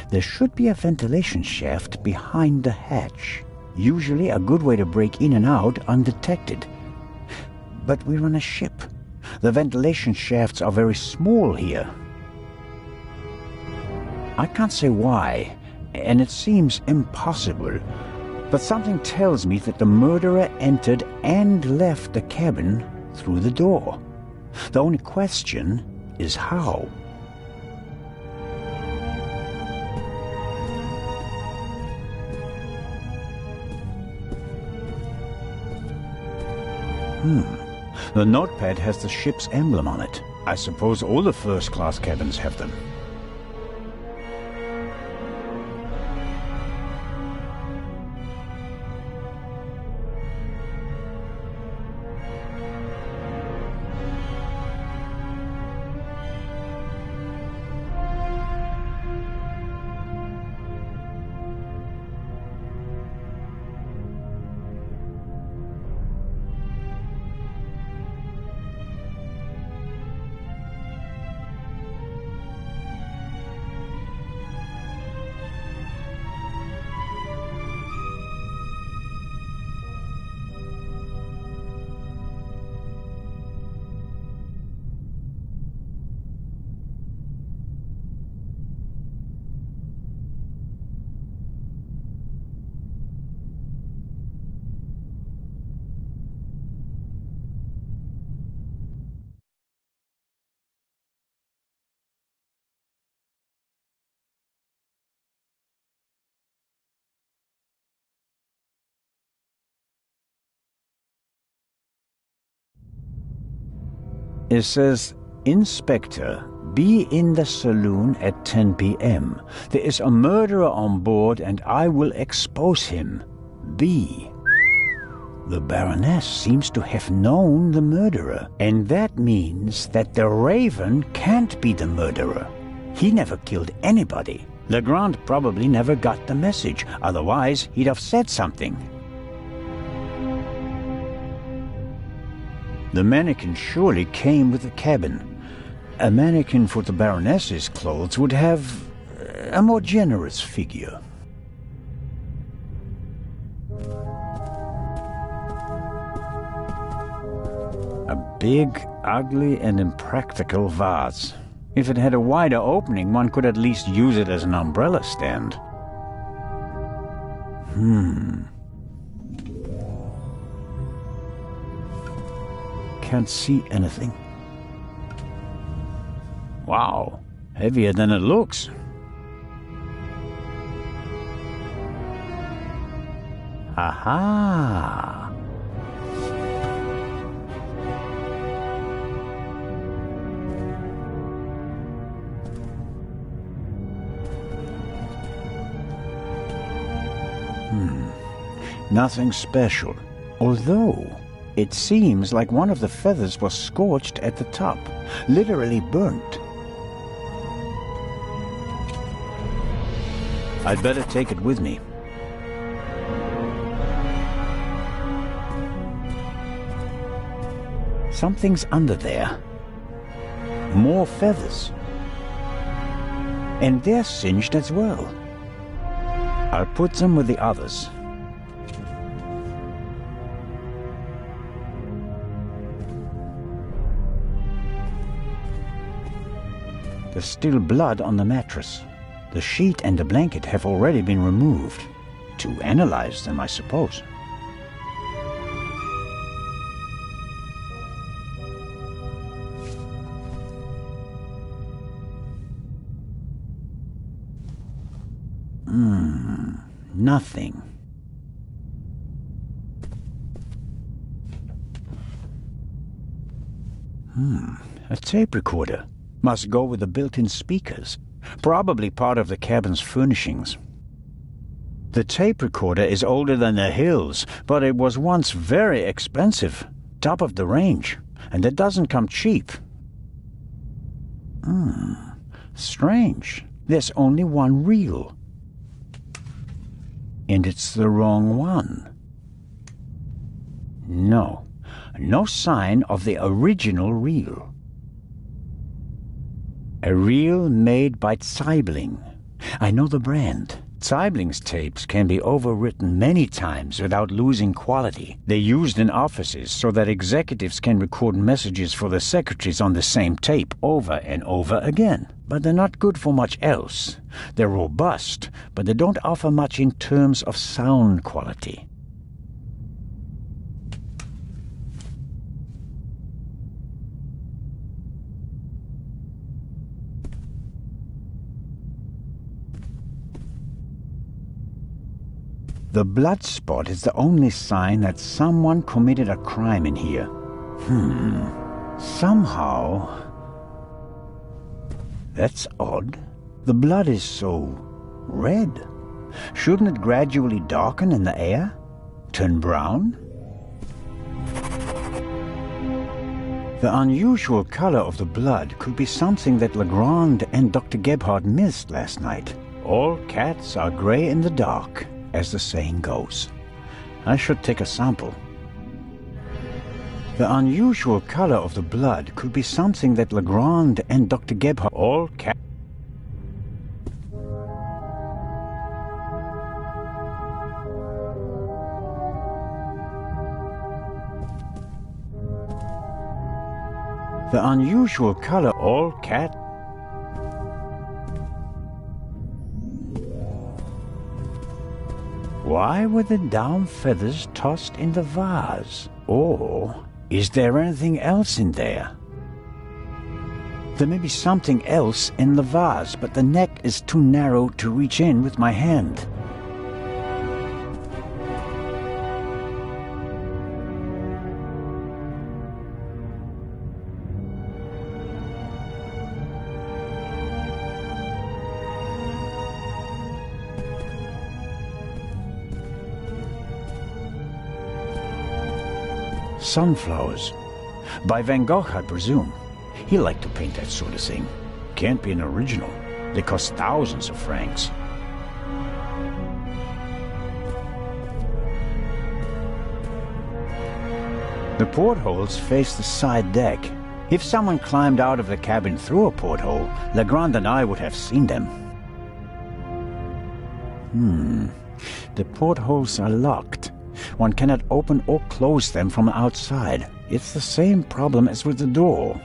There should be a ventilation shaft behind the hatch. Usually a good way to break in and out undetected. But we're on a ship. The ventilation shafts are very small here. I can't say why, and it seems impossible, but something tells me that the murderer entered and left the cabin through the door. The only question is how. The notepad has the ship's emblem on it. I suppose all the first-class cabins have them. It says, Inspector, be in the saloon at 10 p.m. There is a murderer on board and I will expose him. B. The Baroness seems to have known the murderer, and that means that the Raven can't be the murderer. He never killed anybody. Legrand probably never got the message, otherwise he'd have said something. The mannequin surely came with the cabin. A mannequin for the Baroness's clothes would have a more generous figure. A big, ugly, and impractical vase. If it had a wider opening, one could at least use it as an umbrella stand. Can't see anything. Wow, heavier than it looks. Aha! Nothing special, although it seems like one of the feathers was scorched at the top, literally burnt. I'd better take it with me. Something's under there. More feathers. And they're singed as well. I'll put them with the others. There's still blood on the mattress. The sheet and the blanket have already been removed. To analyze them, I suppose. Nothing. A tape recorder. Must go with the built-in speakers. Probably part of the cabin's furnishings. The tape recorder is older than the hills, but it was once very expensive. Top of the range. And it doesn't come cheap. Strange. There's only one reel. And it's the wrong one. No. No sign of the original reel. A reel made by Zeibling. I know the brand. Zeibling's tapes can be overwritten many times without losing quality. They're used in offices so that executives can record messages for the secretaries on the same tape over and over again. But they're not good for much else. They're robust, but they don't offer much in terms of sound quality. The blood spot is the only sign that someone committed a crime in here. Somehow... That's odd. The blood is so... red. Shouldn't it gradually darken in the air? Turn brown? The unusual color of the blood could be something that Legrand and Dr. Gebhardt missed last night. All cats are gray in the dark, as the saying goes. I should take a sample. The unusual color of the blood could be something that Legrand and Dr. Gebhardt all cats. The unusual color all cat. Why were the down feathers tossed in the vase? Or is there anything else in there? There may be something else in the vase, but the neck is too narrow to reach in with my hand. sunflowers. By Van Gogh, I presume. He liked to paint that sort of thing. Can't be an original. They cost thousands of francs. The portholes face the side deck. If someone climbed out of the cabin through a porthole, Legrand and I would have seen them. The portholes are locked. One cannot open or close them from outside. It's the same problem as with the door.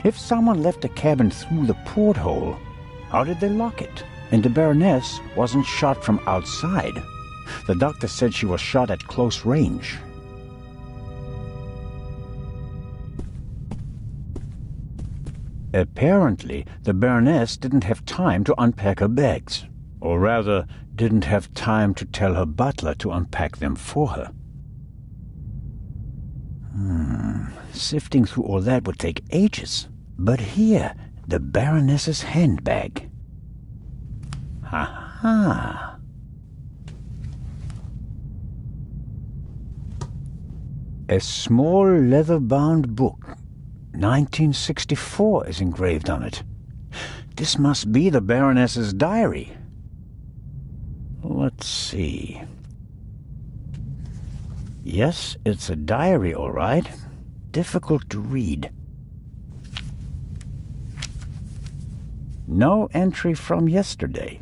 If someone left the cabin through the porthole, how did they lock it? And the Baroness wasn't shot from outside. The doctor said she was shot at close range. Apparently, the Baroness didn't have time to unpack her bags. Or rather, didn't have time to tell her butler to unpack them for her. Sifting through all that would take ages. But here, the Baroness's handbag. Ha-ha! A small leather-bound book. 1964 is engraved on it. This must be the Baroness's diary. Let's see. Yes, it's a diary, all right. Difficult to read. No entry from yesterday.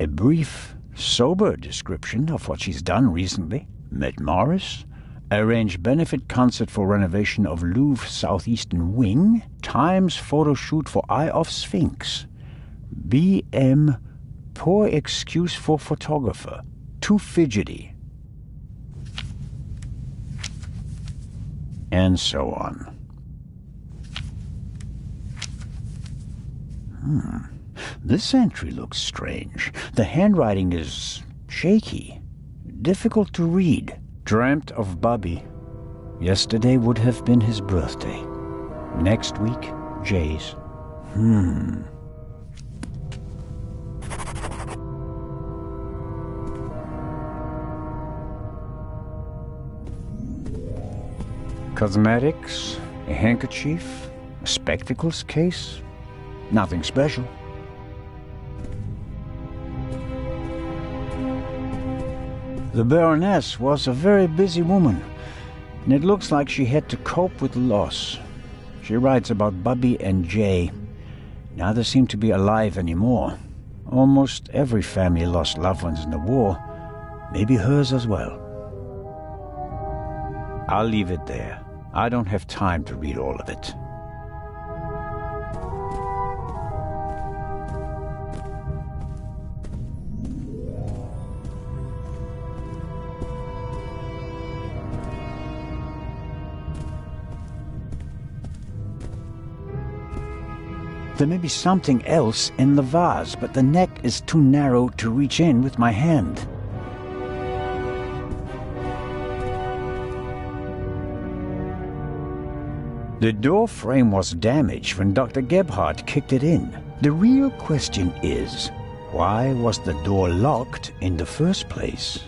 A brief, sober description of what she's done recently. Met Morris, arranged benefit concert for renovation of Louvre Southeastern Wing, Times photo shoot for Eye of Sphinx, BM, poor excuse for photographer, too fidgety, and so on. This entry looks strange. The handwriting is shaky, difficult to read. Dreamt of Bobby. Yesterday would have been his birthday. Next week, Jay's. Cosmetics, a handkerchief, a spectacles case. Nothing special. The Baroness was a very busy woman, and it looks like she had to cope with loss. She writes about Bubby and Jay. Neither seem to be alive anymore. Almost every family lost loved ones in the war, maybe hers as well. I'll leave it there. I don't have time to read all of it. There may be something else in the vase, but the neck is too narrow to reach in with my hand. The door frame was damaged when Dr. Gebhardt kicked it in. The real question is, why was the door locked in the first place?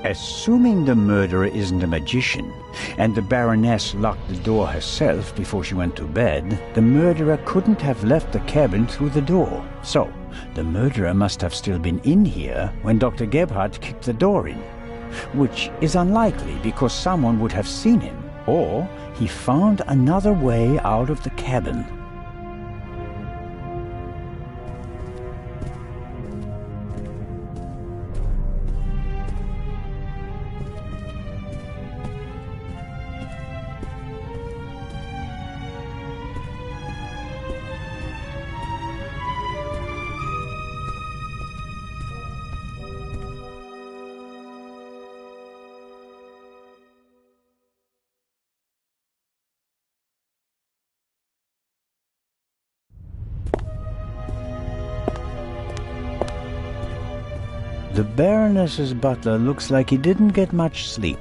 Assuming the murderer isn't a magician, and the Baroness locked the door herself before she went to bed, the murderer couldn't have left the cabin through the door. So, the murderer must have still been in here when Dr. Gebhardt kicked the door in. Which is unlikely because someone would have seen him, or he found another way out of the cabin. The Baroness's butler looks like he didn't get much sleep.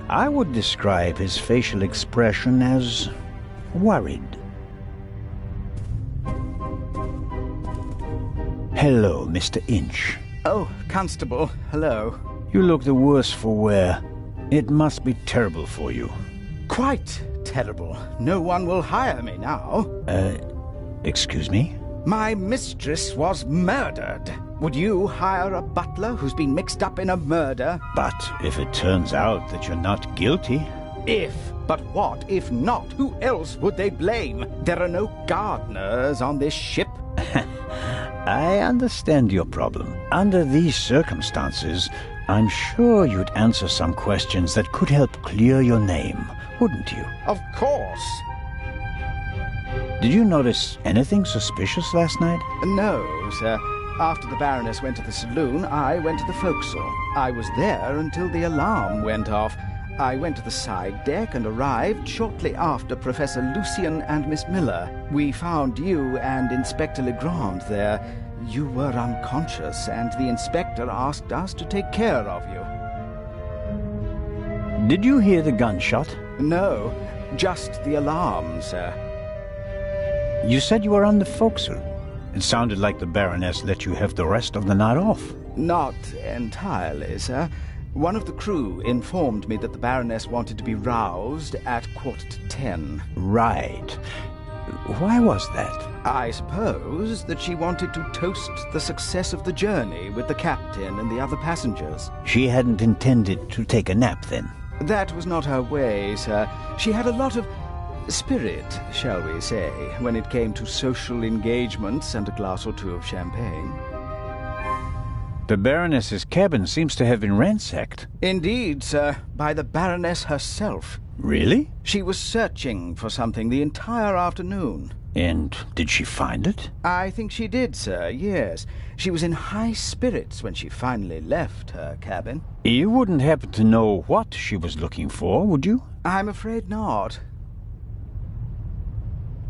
I would describe his facial expression as worried. Hello, Mr. Inch. Oh, Constable, hello. You look the worse for wear. It must be terrible for you. Quite terrible. No one will hire me now. Excuse me? My mistress was murdered. Would you hire a butler who's been mixed up in a murder? But if it turns out that you're not guilty... If. But what if not? Who else would they blame? There are no gardeners on this ship. I understand your problem. Under these circumstances, I'm sure you'd answer some questions that could help clear your name, wouldn't you? Of course. Did you notice anything suspicious last night? No, sir. After the Baroness went to the saloon, I went to the forecastle. I was there until the alarm went off. I went to the side deck and arrived shortly after Professor Lucian and Miss Miller. We found you and Inspector Legrand there. You were unconscious, and the inspector asked us to take care of you. Did you hear the gunshot? No, just the alarm, sir. You said you were on the forecastle. It sounded like the Baroness let you have the rest of the night off. Not entirely, sir. One of the crew informed me that the Baroness wanted to be roused at 10:15. Right. Why was that? I suppose that she wanted to toast the success of the journey with the captain and the other passengers. She hadn't intended to take a nap, then? That was not her way, sir. She had a lot of spirit, shall we say, when it came to social engagements and a glass or two of champagne. The Baroness's cabin seems to have been ransacked. Indeed, sir, by the Baroness herself. Really? She was searching for something the entire afternoon. And did she find it? I think she did, sir, yes. She was in high spirits when she finally left her cabin. You wouldn't happen to know what she was looking for, would you? I'm afraid not.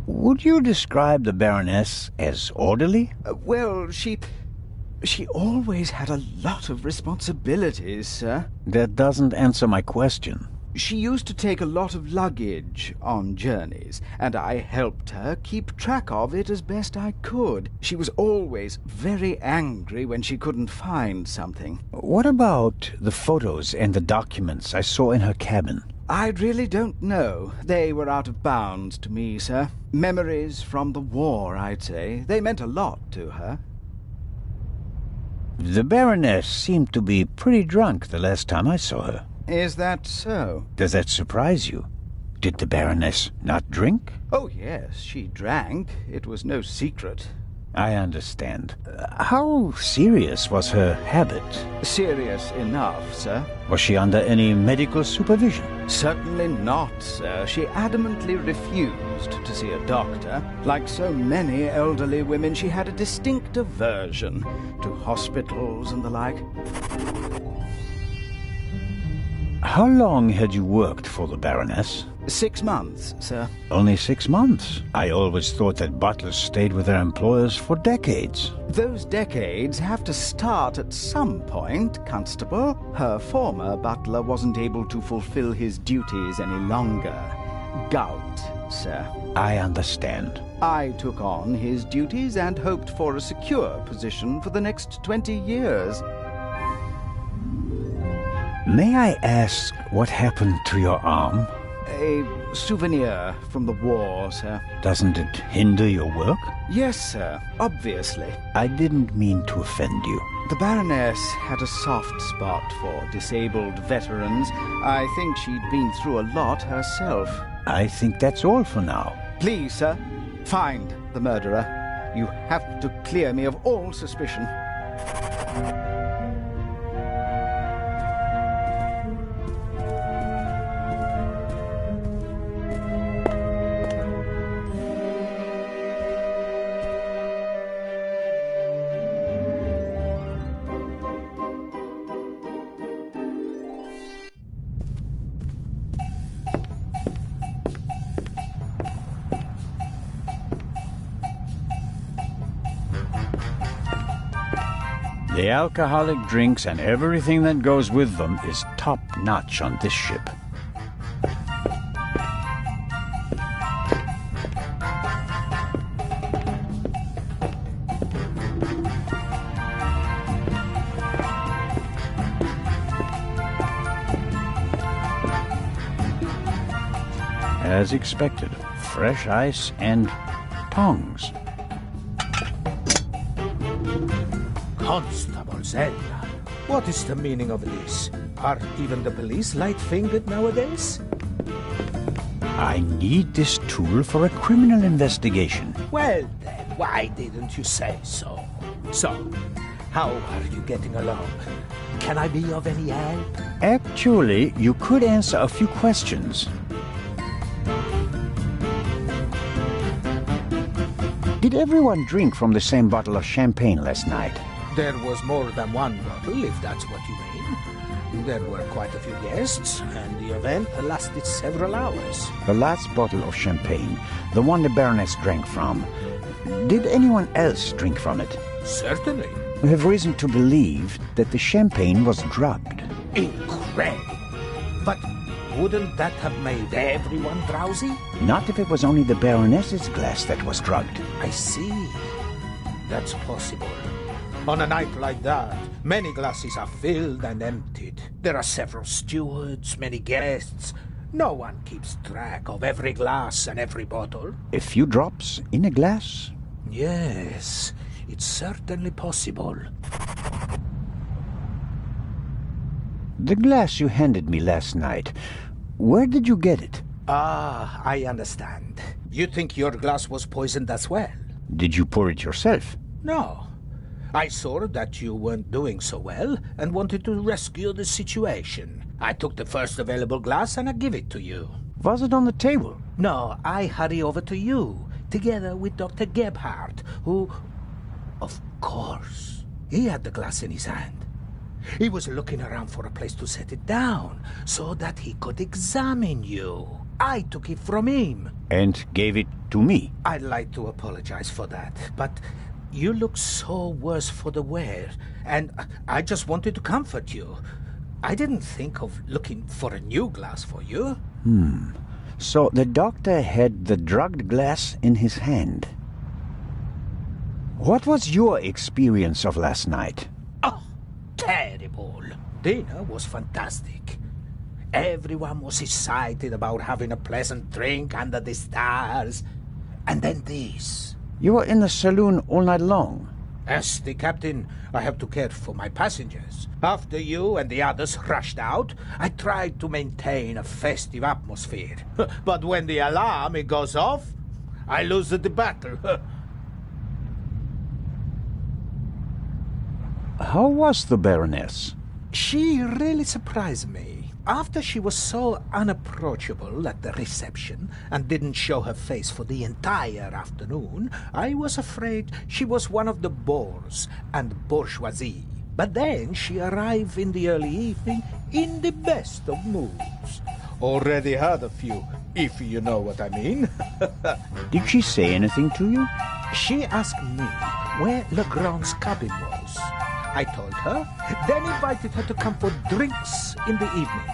Would you describe the Baroness as orderly? Well, she always had a lot of responsibilities, sir. That doesn't answer my question. She used to take a lot of luggage on journeys, and I helped her keep track of it as best I could. She was always very angry when she couldn't find something. What about the photos and the documents I saw in her cabin? I really don't know. They were out of bounds to me, sir. Memories from the war, I'd say. They meant a lot to her. The Baroness seemed to be pretty drunk the last time I saw her. Is that so? Does that surprise you? Did the Baroness not drink? Oh, yes, she drank. It was no secret. I understand. How serious was her habit? Serious enough, sir. Was she under any medical supervision? Certainly not, sir. She adamantly refused to see a doctor. Like so many elderly women, she had a distinct aversion to hospitals and the like. How long had you worked for the Baroness? 6 months, sir. Only 6 months? I always thought that butlers stayed with their employers for decades. Those decades have to start at some point, Constable. Her former butler wasn't able to fulfill his duties any longer. Gout, sir. I understand. I took on his duties and hoped for a secure position for the next 20 years. May I ask what happened to your arm? A souvenir from the war, sir. Doesn't it hinder your work? Yes, sir, obviously. I didn't mean to offend you. The Baroness had a soft spot for disabled veterans. I think she'd been through a lot herself. I think that's all for now. Please, sir, find the murderer. You have to clear me of all suspicion. The alcoholic drinks and everything that goes with them is top-notch on this ship. As expected, fresh ice and tongs. Constable Zella, what is the meaning of this? Are even the police light-fingered nowadays? I need this tool for a criminal investigation. Well then, why didn't you say so? So, how are you getting along? Can I be of any help? Actually, you could answer a few questions. Did everyone drink from the same bottle of champagne last night? There was more than one bottle, if that's what you mean. There were quite a few guests, and the event lasted several hours. The last bottle of champagne, the one the Baroness drank from, did anyone else drink from it? Certainly. We have reason to believe that the champagne was drugged. Incredible. But wouldn't that have made everyone drowsy? Not if it was only the Baroness's glass that was drugged. I see. That's possible. On a night like that, many glasses are filled and emptied. There are several stewards, many guests. No one keeps track of every glass and every bottle. A few drops in a glass? Yes, it's certainly possible. The glass you handed me last night, where did you get it? Ah, I understand. You think your glass was poisoned as well? Did you pour it yourself? No. I saw that you weren't doing so well and wanted to rescue the situation. I took the first available glass and I give it to you. Was it on the table? No, I hurry over to you, together with Dr. Gebhardt, who... Of course, he had the glass in his hand. He was looking around for a place to set it down, so that he could examine you. I took it from him. And gave it to me? I'd like to apologize for that, but you look so worse for the wear, and I just wanted to comfort you. I didn't think of looking for a new glass for you. So the doctor had the drugged glass in his hand. What was your experience of last night? Oh, terrible. Dinner was fantastic. Everyone was excited about having a pleasant drink under the stars. And then this. You were in the saloon all night long? As the captain, I have to care for my passengers. After you and the others rushed out, I tried to maintain a festive atmosphere. But when the alarm goes off, I lose the battle. How was the Baroness? She really surprised me. After she was so unapproachable at the reception and didn't show her face for the entire afternoon, I was afraid she was one of the bores and bourgeoisie. But then she arrived in the early evening in the best of moods. Already had a few, if you know what I mean. Did she say anything to you? She asked me where Legrand's cabin was. I told her, then invited her to come for drinks in the evening.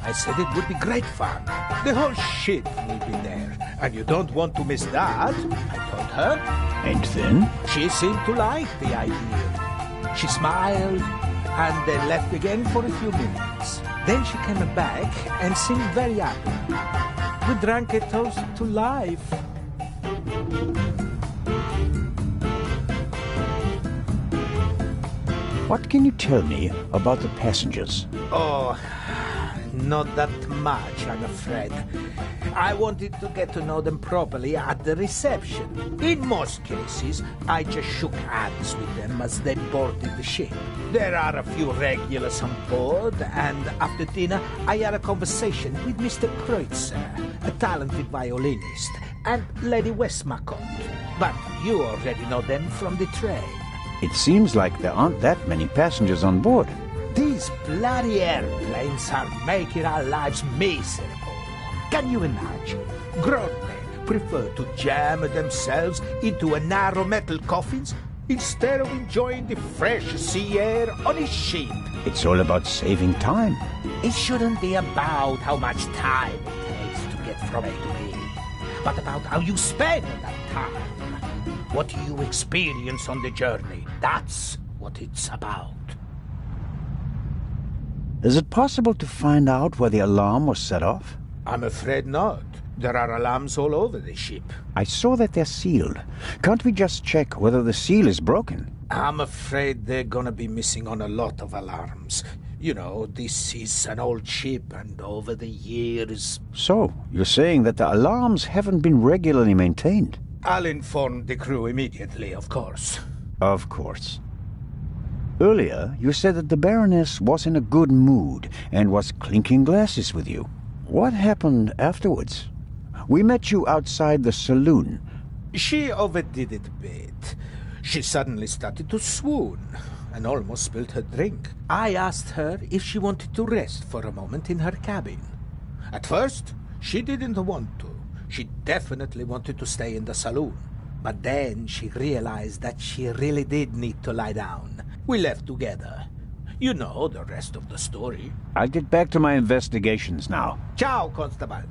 I said it would be great fun. The whole ship will be there, and you don't want to miss that, I told her. And then? She seemed to like the idea. She smiled, and then left again for a few minutes. Then she came back and seemed very happy. We drank a toast to life. What can you tell me about the passengers? Oh, not that much, I'm afraid. I wanted to get to know them properly at the reception. In most cases, I just shook hands with them as they boarded the ship. There are a few regulars on board, and after dinner, I had a conversation with Mr. Kreutzer, a talented violinist, and Lady Westmacott. But you already know them from the train. It seems like there aren't that many passengers on board. These bloody airplanes are making our lives miserable. Can you imagine? Grown men prefer to jam themselves into a narrow metal coffins instead of enjoying the fresh sea air on a ship. It's all about saving time. It shouldn't be about how much time it takes to get from A to B, but about how you spend that time. What you experience on the journey, that's what it's about. Is it possible to find out where the alarm was set off? I'm afraid not. There are alarms all over the ship. I saw that they're sealed. Can't we just check whether the seal is broken? I'm afraid they're gonna be missing on a lot of alarms. You know, this is an old ship, and over the years... So, you're saying that the alarms haven't been regularly maintained? I'll inform the crew immediately, of course. Of course. Earlier, you said that the Baroness was in a good mood and was clinking glasses with you. What happened afterwards? We met you outside the saloon. She overdid it a bit. She suddenly started to swoon and almost spilled her drink. I asked her if she wanted to rest for a moment in her cabin. At first, she didn't want to. She definitely wanted to stay in the saloon. But then she realized that she really did need to lie down. We left together. You know the rest of the story. I'll get back to my investigations now. Ciao, Constable.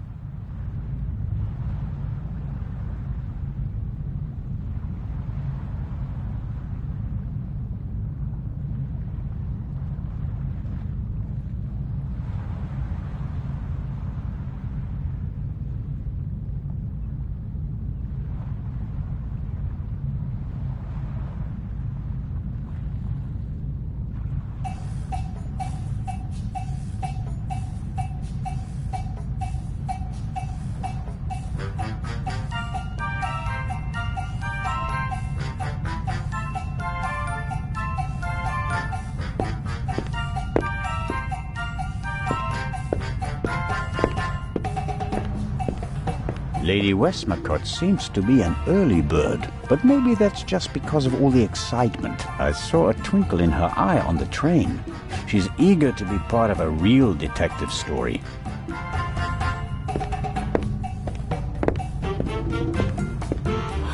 Lady Westmacott seems to be an early bird, but maybe that's just because of all the excitement. I saw a twinkle in her eye on the train. She's eager to be part of a real detective story.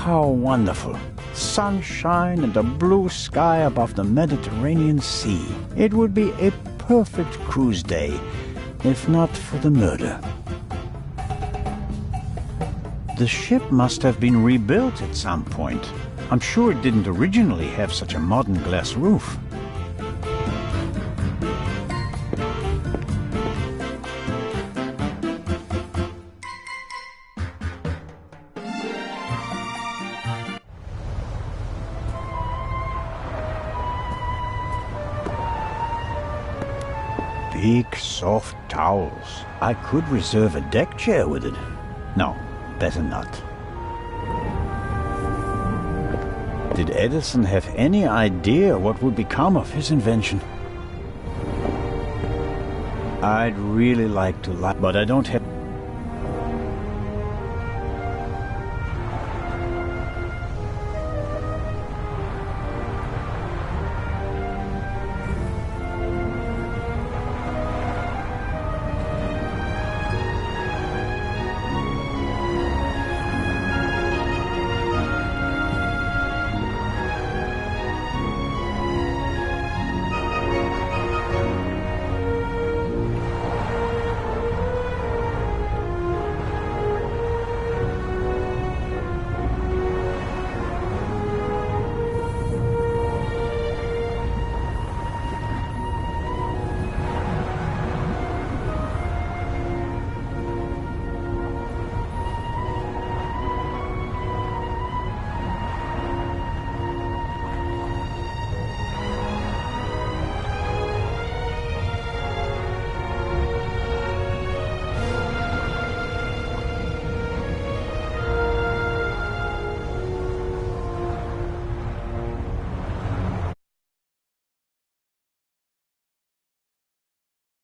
How wonderful. Sunshine and a blue sky above the Mediterranean Sea. It would be a perfect cruise day, if not for the murder. The ship must have been rebuilt at some point. I'm sure it didn't originally have such a modern glass roof. Big, soft towels. I could reserve a deck chair with it. No. Better not. Did Edison have any idea what would become of his invention? I'd really like to but I don't have...